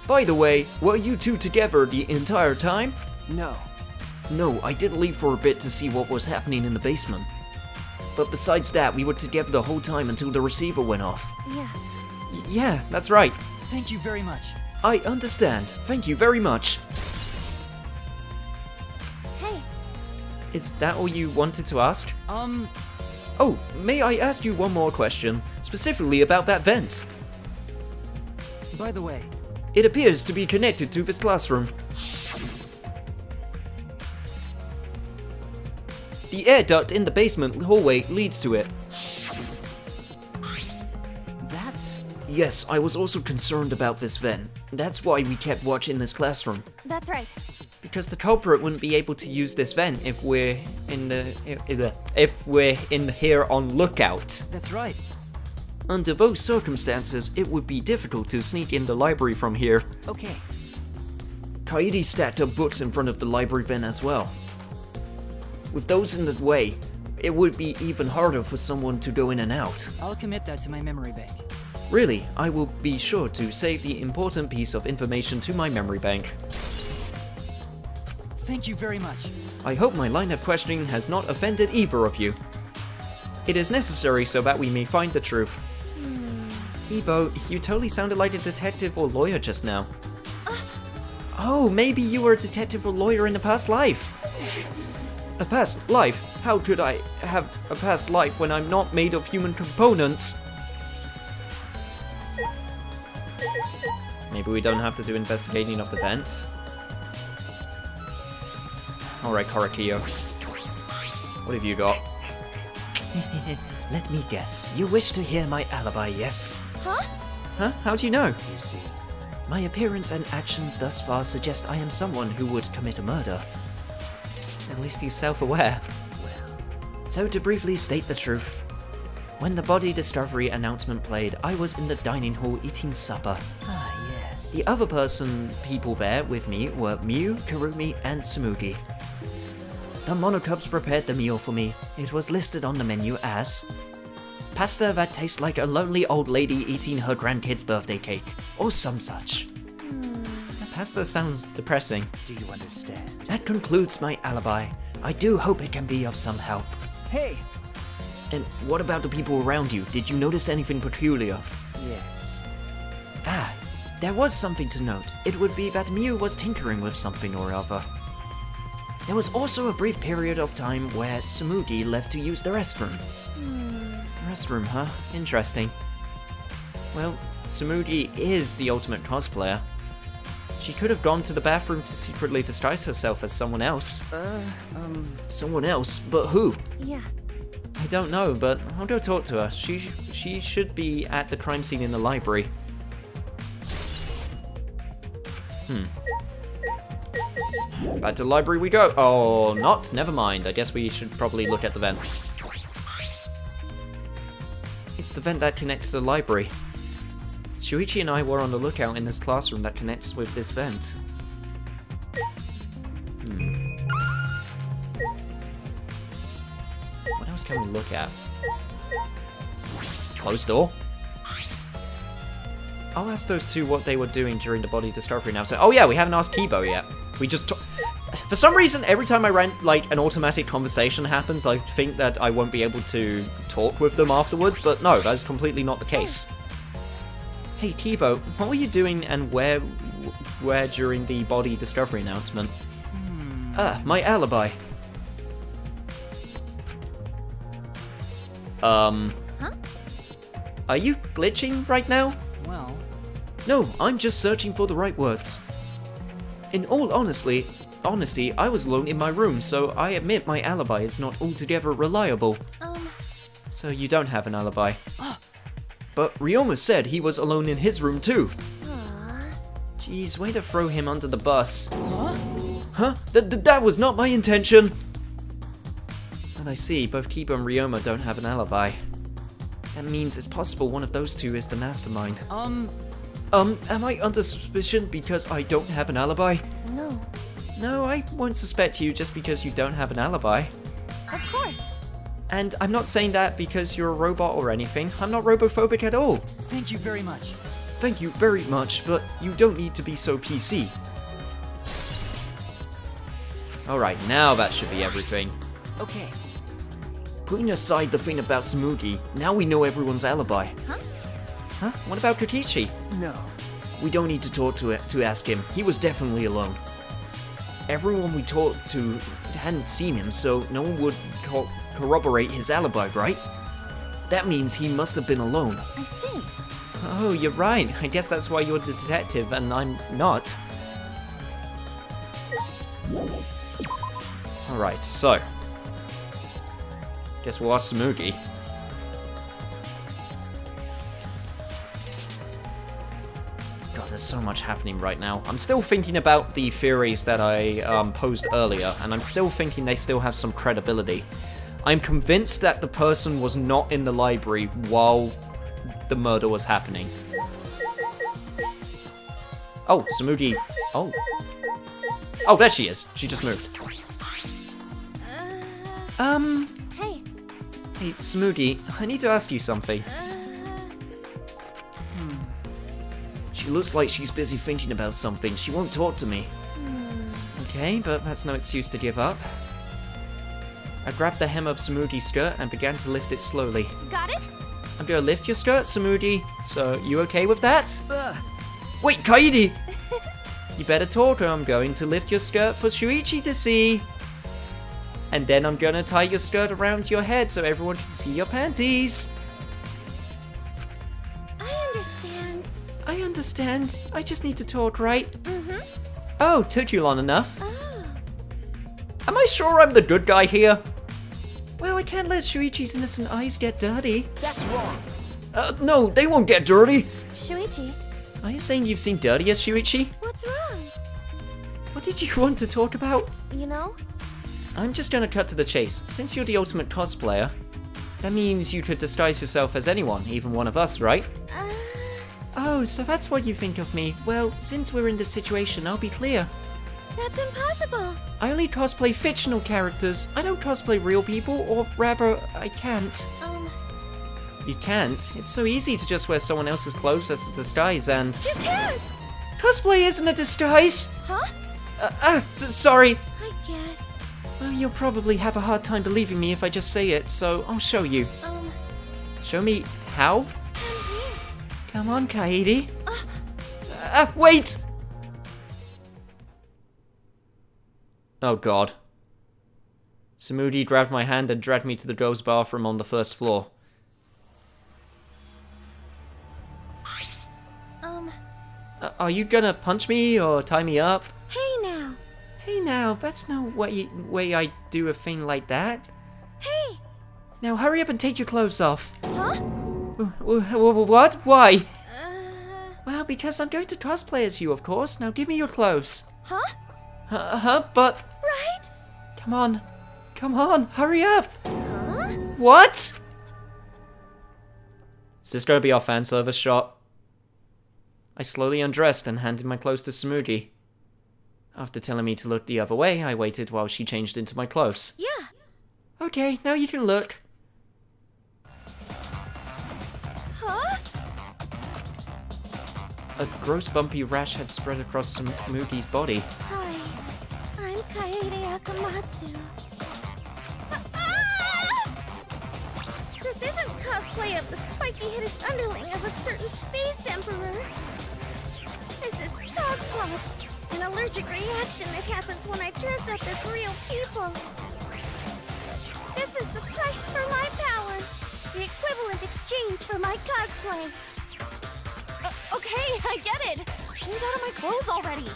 By the way, were you two together the entire time? No. No, I did leave for a bit to see what was happening in the basement. But besides that, we were together the whole time until the receiver went off. Yeah. Yeah, that's right. Thank you very much. I understand. Thank you very much. Hey. Is that all you wanted to ask? Oh, may I ask you one more question, specifically about that vent? By the way, It appears to be connected to this classroom. The air duct in the basement hallway leads to it. that's... Yes, I was also concerned about this vent. That's why we kept watch in this classroom. That's right. Because the culprit wouldn't be able to use this vent if we're in here on lookout. That's right. Under those circumstances, it would be difficult to sneak in the library from here. Okay. Kaidi stacked up books in front of the library vent as well. With those in the way, it would be even harder for someone to go in and out. I'll commit that to my memory bank. Really, I will be sure to save the important piece of information to my memory bank. Thank you very much. I hope my line of questioning has not offended either of you. It is necessary so that we may find the truth. Evo, you totally sounded like a detective or lawyer just now. Oh, maybe you were a detective or lawyer in a past life. A past life? How could I have a past life when I'm not made of human components? Maybe we don't have to do investigating of the vent. Alright, Korakiyo. What have you got? Let me guess. You wish to hear my alibi, yes? Huh? Huh? How do you know? You see. My appearance and actions thus far suggest I am someone who would commit a murder. At least he's self-aware. So to briefly state the truth, when the body discovery announcement played, I was in the dining hall eating supper. Ah, yes. The other people there with me were Miu, Kurumi, and Tsumugi. The Monocubs prepared the meal for me. It was listed on the menu as pasta that tastes like a lonely old lady eating her grandkid's birthday cake, or some such. The pasta sounds depressing. Do you understand? That concludes my alibi. I do hope it can be of some help. Hey! And what about the people around you? Did you notice anything peculiar? Yes. Ah, there was something to note. It would be that Mew was tinkering with something or other. There was also a brief period of time where Tsumugi left to use the restroom. Restroom, huh? Interesting. Well, Tsumugi is the ultimate cosplayer. She could have gone to the bathroom to secretly disguise herself as someone else. Someone else? But who? Yeah. I don't know, but I'll go talk to her. She should be at the crime scene in the library. Back to the library we go. Oh, not? Never mind. I guess we should probably look at the vent. It's the vent that connects to the library. Shuichi and I were on the lookout in this classroom that connects with this vent. What else can we look at? Closed door? I'll ask those two what they were doing during the body discovery now. So, oh yeah, we haven't asked Kibo yet. We just for some reason, every time I ran, like, an automatic conversation happens, I think that I won't be able to talk with them afterwards, but no, that is completely not the case. Hey, Kibo, what were you doing and where during the body discovery announcement? Ah, my alibi. Huh? Are you glitching right now? Well, No, I'm just searching for the right words. In all honesty, I was alone in my room, so I admit my alibi is not altogether reliable. So you don't have an alibi. But Ryoma said he was alone in his room too. Jeez, way to throw him under the bus. Huh? That was not my intention! And I see, both Kiba and Ryoma don't have an alibi. That means it's possible one of those two is the mastermind. Am I under suspicion because I don't have an alibi? No. No, I won't suspect you just because you don't have an alibi. Of course. And I'm not saying that because you're a robot or anything. I'm not robophobic at all. thank you very much. Thank you very much, but you don't need to be so PC. Alright, now that should be everything. Okay. Putting aside the thing about Tsumugi, now we know everyone's alibi. Huh? Huh? What about Kokichi? No. We don't need to talk to ask him. He was definitely alone. Everyone we talked to hadn't seen him, so no one would corroborate his alibi, right? That means he must have been alone. I see. Oh, you're right. I guess that's why you're the detective and I'm not. Alright, so. Guess we'll ask Tsumugi. God, there's so much happening right now. I'm still thinking about the theories that I posed earlier, and I'm still thinking they still have some credibility. I'm convinced that the person was not in the library while the murder was happening. Oh, Tsumugi. Oh. Oh, there she is. She just moved. Hey. Hey, Tsumugi, I need to ask you something. She looks like she's busy thinking about something. She won't talk to me. Okay, but that's no excuse to give up. I grabbed the hem of Tsumugi's skirt and began to lift it slowly. Got it? I'm gonna lift your skirt, Tsumugi. So, you okay with that? Wait, Kaidi! You better talk or I'm going to lift your skirt for Shuichi to see. And then I'm gonna tie your skirt around your head so everyone can see your panties. I understand. I understand. I just need to talk, right? Mm-hmm. Oh, took you long enough. Oh. Am I sure I'm the good guy here? Well, I can't let Shuichi's innocent eyes get dirty. That's wrong. No, they won't get dirty. Shuichi, Are you saying you've seen dirtier, Shuichi? what's wrong? What did you want to talk about? You know? I'm just gonna cut to the chase. Since you're the ultimate cosplayer, that means you could disguise yourself as anyone, even one of us, right? Oh, so that's what you think of me. Well, since we're in this situation, I'll be clear. That's impossible. I only cosplay fictional characters. I don't cosplay real people, or rather, I can't. You can't? It's so easy to just wear someone else's clothes as a disguise and... You can't! Cosplay isn't a disguise! Huh? Sorry. I guess. Well, You'll probably have a hard time believing me if I just say it, so I'll show you. Show me how? Come on, Kaede. Wait! Oh god. Samudi grabbed my hand and dragged me to the girls' bathroom on the first floor. Are you gonna punch me or tie me up? Hey now. Hey now, that's no way I do a thing like that. Hey. Now hurry up and take your clothes off. Huh? What? Why? Well, because I'm going to cosplay as you, of course. Now give me your clothes. Huh? But... Right? Come on, hurry up! Huh? What? Is this gonna be our fan service shot? I slowly undressed and handed my clothes to Smoogie. After telling me to look the other way, I waited while she changed into my clothes. Yeah. Okay, now you can look. Huh? A gross bumpy rash had spread across Smuggy's body. Hi, I'm Kaede Akamatsu. This isn't cosplay of the spiky-headed underling of a certain space emperor. This is cosplot, an allergic reaction that happens when I dress up as real people. This is the price for my power, the equivalent exchange for my cosplay. Okay, I get it. Change out of my clothes already.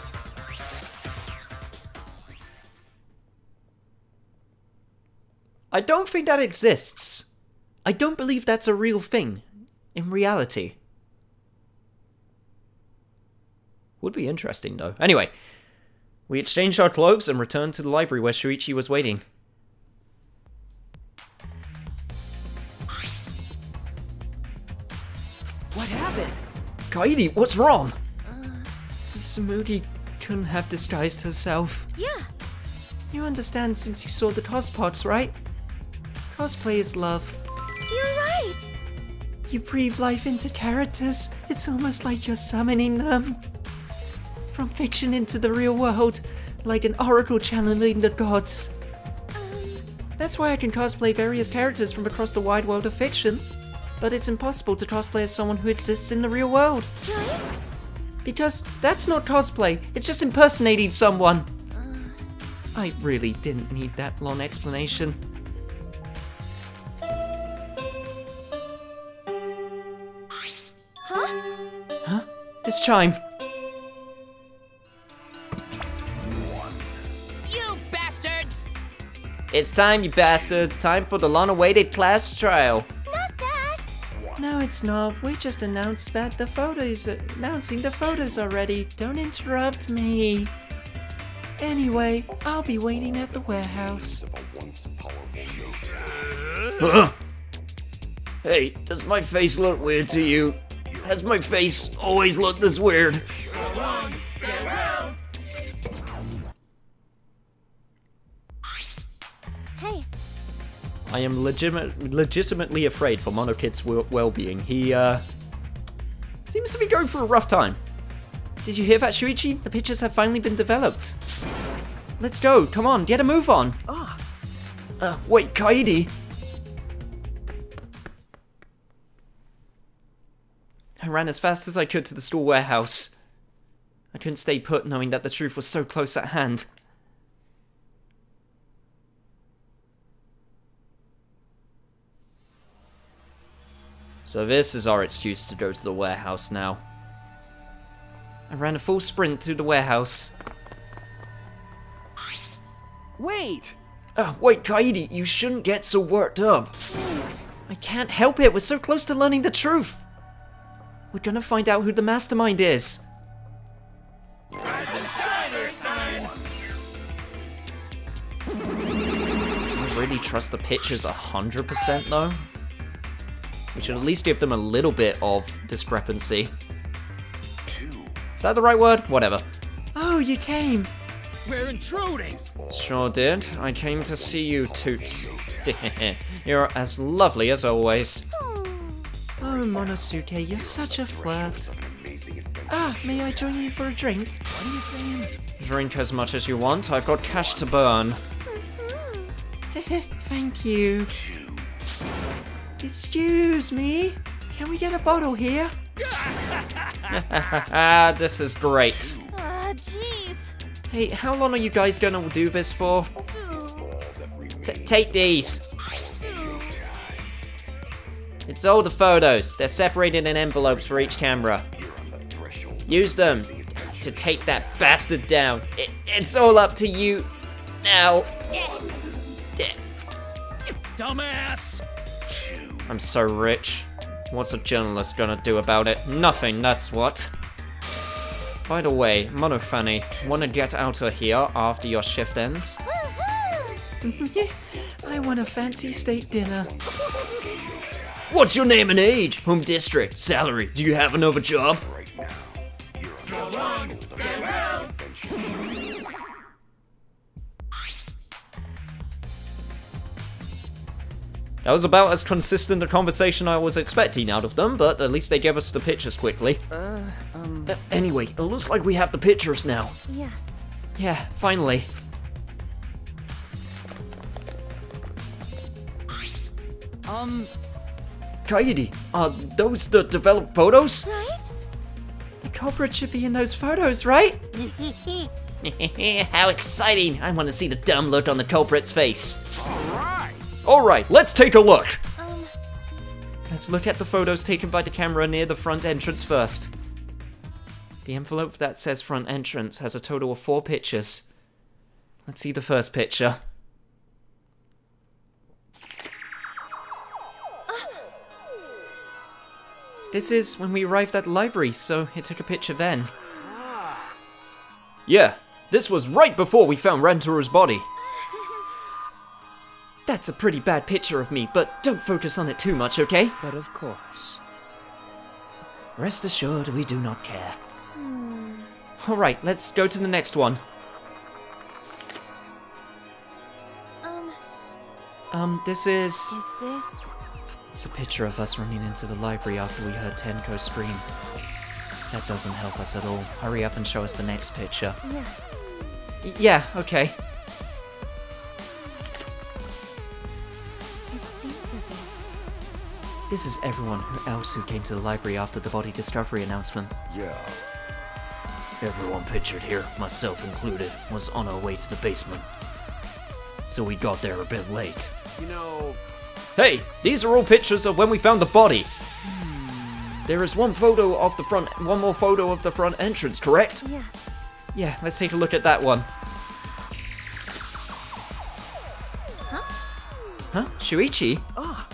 I don't think that exists. I don't believe that's a real thing. In reality. Would be interesting, though. Anyway, we exchanged our clothes and returned to the library where Shuichi was waiting. What happened? Kaede, what's wrong? Smoogie couldn't have disguised herself. Yeah. You understand since you saw the cospots, right? Cosplay is love. You're right. You breathe life into characters. It's almost like you're summoning them. From fiction into the real world, like an oracle channeling the gods. That's why I can cosplay various characters from across the wide world of fiction. But it's impossible to cosplay as someone who exists in the real world. Right? Because that's not cosplay, it's just impersonating someone. I really didn't need that long explanation. Huh? Huh? This chime. You bastards! It's time, you bastards. Time for the long-awaited class trial. Not that. No, it's not. We just announced that announcing the photos already. Don't interrupt me. Anyway, I'll be waiting at the warehouse. Hey, does my face look weird to you? Has my face always looked this weird? So long, farewell! Hey, I am legitimately afraid for Monokid's well-being. He, seems to be going through a rough time. Did you hear that, Shuichi? The pictures have finally been developed. Let's go, come on, get a move on. Wait, Kaede. I ran as fast as I could to the school warehouse. I couldn't stay put knowing that the truth was so close at hand. So this is our excuse to go to the warehouse now. I ran a full sprint to the warehouse. Wait! Wait, Kaede, you shouldn't get so worked up. please. I can't help it, we're so close to learning the truth. We're gonna find out who the mastermind is. Rise and shine, Earthsign! I really trust the pictures 100% though. We should at least give them a little bit of discrepancy. Is that the right word? Whatever. Oh, you came. We're intruding! Sure did. I came to see you, Toots. You're as lovely as always. Oh, Monosuke, you're such a flirt. May I join you for a drink? What are you saying? Drink as much as you want. I've got cash to burn. Thank you. Excuse me. Can we get a bottle here? This is great. Jeez. Hey, how long are you guys gonna do this for? Take these. It's all the photos. They're separated in envelopes for each camera. Use them to take that bastard down. It's all up to you now. Dumbass! I'm so rich. What's a journalist gonna do about it? Nothing, that's what. By the way, Mother Fanny, wanna get out of here after your shift ends? I want a fancy steak dinner. What's your name and age? Home district, salary, do you have another job? So long, farewell. That was about as consistent a conversation I was expecting out of them, but at least they gave us the pictures quickly. Anyway, it looks like we have the pictures now. Yeah. Yeah, finally. Kaede, are those the developed photos? Right? The culprit should be in those photos, right? How exciting! I want to see the dumb look on the culprit's face. Alright, let's take a look! Let's look at the photos taken by the camera near the front entrance first. The envelope that says front entrance has a total of 4 pictures. Let's see the first picture. This is when we arrived at the library, so it took a picture then. Yeah, this was right before we found Rantaro's body. That's a pretty bad picture of me, but don't focus on it too much, okay? But of course. Rest assured, we do not care. Alright, let's go to the next one. This is... Is this? It's a picture of us running into the library after we heard Tenko scream. That doesn't help us at all. Hurry up and show us the next picture. Yeah. Yeah, okay. It seems as if... This is everyone else who came to the library after the body discovery announcement. Yeah. Everyone pictured here, myself included, was on our way to the basement. So we got there a bit late. You know... Hey, these are all pictures of when we found the body. There is one more photo of the front entrance, correct? Yeah. Yeah, let's take a look at that one. Huh? Shuichi? Ah,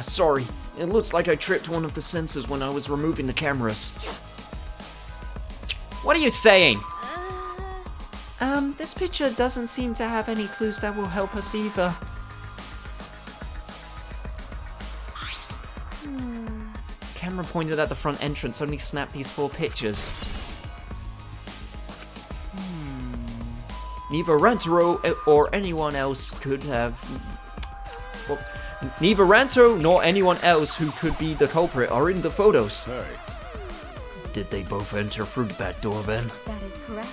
sorry. It looks like I tripped one of the sensors when I was removing the cameras. What are you saying? This picture doesn't seem to have any clues that will help us either. Camera pointed at the front entrance only snapped these 4 pictures. Neither Rantaro or anyone else could have... Well, neither Rantaro nor anyone else who could be the culprit are in the photos. Hey. Did they both enter through the back door then? That is correct.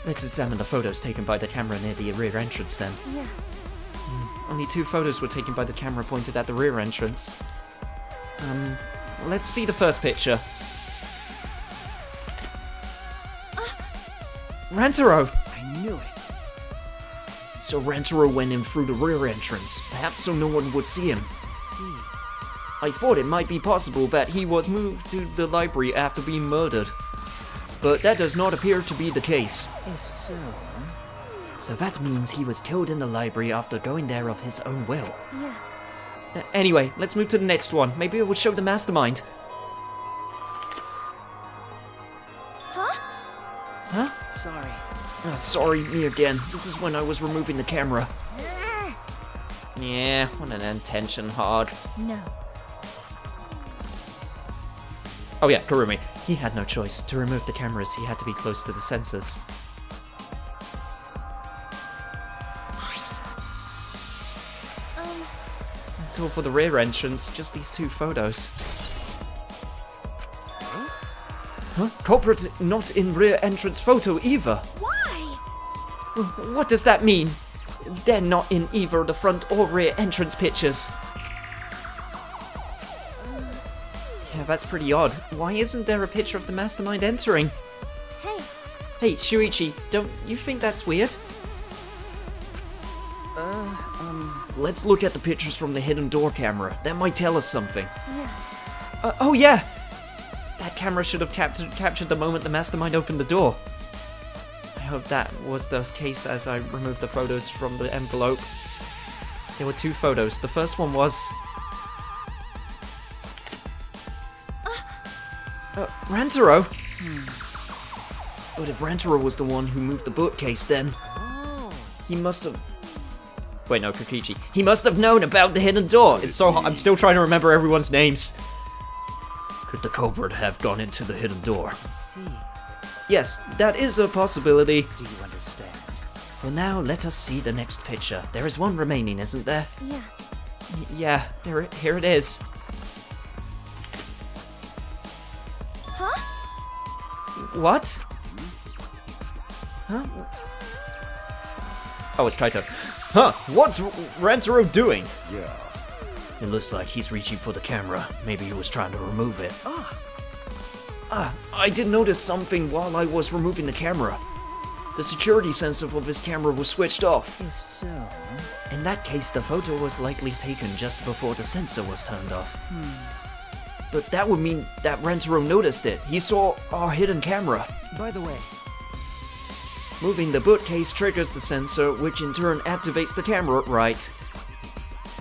Let's examine the photos taken by the camera near the rear entrance then. Yeah. Only 2 photos were taken by the camera pointed at the rear entrance. Let's see the first picture. Rantaro! I knew it. So Rantaro went in through the rear entrance, perhaps so no one would see him. I see. I thought it might be possible that he was moved to the library after being murdered. But that does not appear to be the case. If so... So that means he was killed in the library after going there of his own will. Yeah. Anyway, let's move to the next one. Maybe it will show the mastermind. Huh? Sorry. Sorry, me again. This is when I was removing the camera. Yeah, what an intention hard. No. Oh yeah, Kurumi. He had no choice. To remove the cameras, he had to be close to the sensors. That's all for the rear entrance, just these 2 photos. Huh? Culprit not in rear entrance photo either. Why? What does that mean? they're not in either the front or rear entrance pictures. Yeah, that's pretty odd. Why isn't there a picture of the mastermind entering? Hey, Hey, Shuichi, don't you think that's weird? Let's look at the pictures from the hidden door camera. That might tell us something. yeah. Oh yeah! That camera should have captured the moment the mastermind opened the door. I hope that was the case as I removed the photos from the envelope. There were 2 photos. The first one was... Rantaro! But if Rantaro was the one who moved the bookcase, then... He must have... Wait, no, Kokichi. He must have known about the hidden door! It's so hard. I'm still trying to remember everyone's names. Could the culprit have gone into the hidden door? I see. Yes, that is a possibility. Do you understand? For now, let us see the next picture. There is one remaining, isn't there? Yeah. Yeah, here it is. Huh? What? Huh? Oh, it's Kaito. Huh, what's Rantaro doing? Yeah. It looks like he's reaching for the camera. Maybe he was trying to remove it. I did notice something while I was removing the camera. The security sensor of his camera was switched off. If so... In that case, the photo was likely taken just before the sensor was turned off. But that would mean that Rantaro noticed it. He saw our hidden camera. By the way, Moving the bookcase triggers the sensor, which in turn activates the camera, right?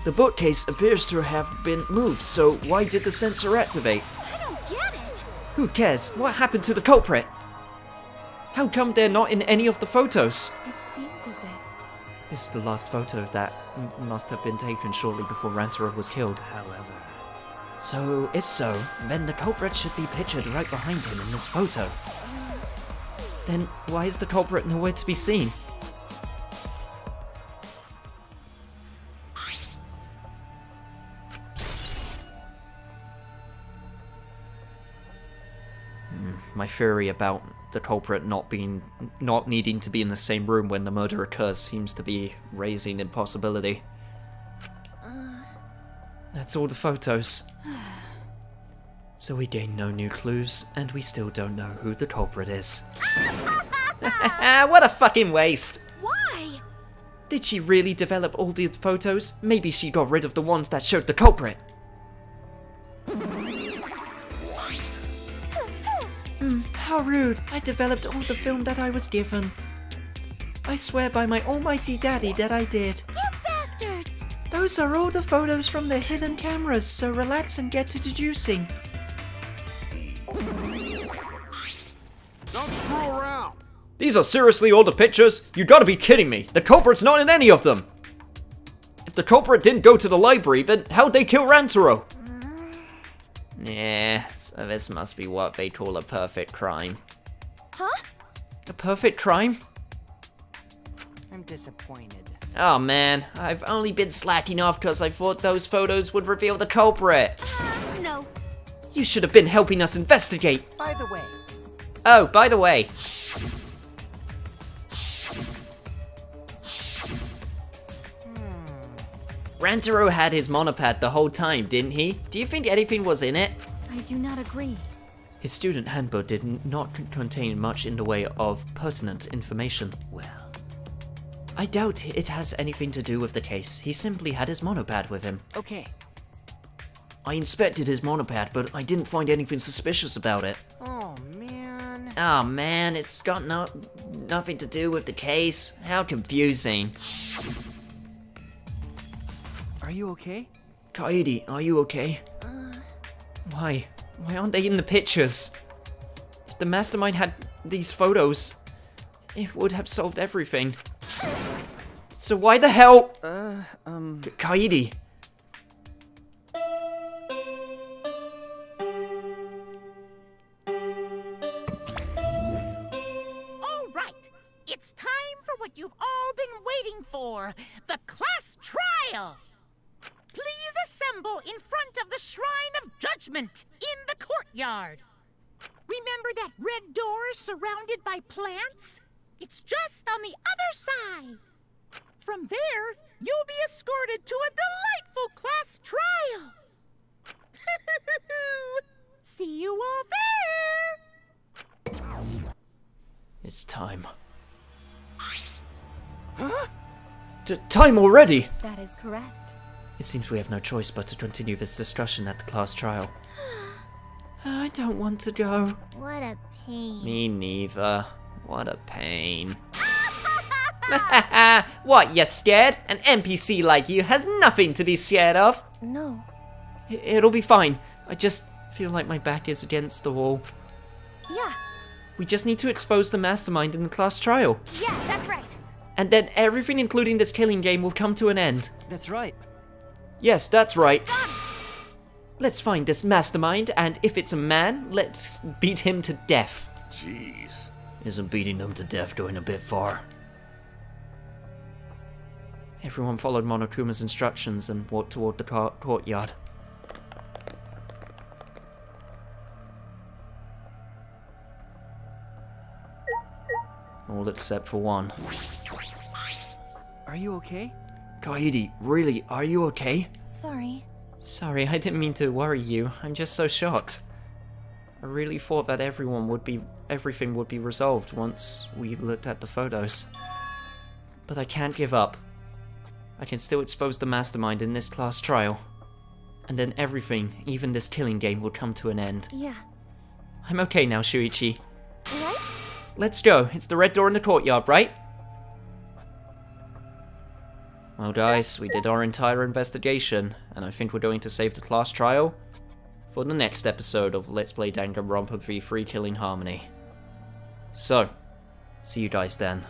The bookcase appears to have been moved, so why did the sensor activate? I don't get it. Who cares? What happened to the culprit? How come they're not in any of the photos? It seems as if... This is the last photo that must have been taken shortly before Rantaro was killed. however... So, if so, then the culprit should be pictured right behind him in this photo. Then why is the culprit nowhere to be seen? My theory about the culprit not needing to be in the same room when the murder occurs seems to be raising in possibility. That's all the photos. So we gain no new clues, and we still don't know who the culprit is. What a fucking waste! Why? Did she really develop all the photos? Maybe she got rid of the ones that showed the culprit. How rude. I developed all the film that I was given. I swear by my almighty daddy that I did. You bastards! Those are all the photos from the hidden cameras, so relax and get to deducing. Don't screw around. These are seriously all the pictures? You gotta be kidding me. The culprit's not in any of them. If the culprit didn't go to the library, then how'd they kill Rantaro? Yeah, so this must be what they call a perfect crime. Huh? A perfect crime? I'm disappointed. Oh man, I've only been slacking off because I thought those photos would reveal the culprit. No. You should have been helping us investigate. By the way, Oh, by the way. Rantaro had his monopad the whole time, didn't he? Do you think anything was in it? I do not agree. His student handbook did not contain much in the way of pertinent information. well... I doubt it has anything to do with the case. He simply had his monopad with him. Okay. I inspected his monopad, but I didn't find anything suspicious about it. Oh, man. Oh man, it's got nothing to do with the case. How confusing. Are you okay? Kaede, are you okay? Why? Why aren't they in the pictures? If the mastermind had these photos, it would have solved everything. So why the hell? Kaede. All right, it's time for what you've all been waiting for, the class trial. Please assemble in front of the Shrine of Judgment in the courtyard. Remember that red door surrounded by plants? It's just on the other side. From there, you'll be escorted to a delightful class trial. See you all there! It's time. Huh? Time already! That is correct. It seems we have no choice but to continue this discussion at the class trial. I don't want to go. What a pain. Me neither. What a pain. What, you're scared? An NPC like you has nothing to be scared of. No. It'll be fine. I just feel like my back is against the wall. Yeah. We just need to expose the mastermind in the class trial. Yeah, that's right. And then everything including this killing game will come to an end. That's right. Yes, that's right. Got it. Let's find this mastermind, and if it's a man, let's beat him to death. Jeez. Isn't beating them to death going a bit far? Everyone followed Monokuma's instructions and walked toward the courtyard. All except for one. Are you okay? Kaede, really, are you okay? Sorry. Sorry, I didn't mean to worry you. I'm just so shocked. I really thought that everything would be resolved once we looked at the photos. But I can't give up. I can still expose the mastermind in this class trial. And then everything, even this killing game, will come to an end. Yeah. I'm okay now, Shuichi. Right? Let's go. It's the red door in the courtyard, right? Well, guys, we did our entire investigation, and I think we're going to save the class trial for the next episode of Let's Play Danganronpa V3 Killing Harmony. So, see you guys then.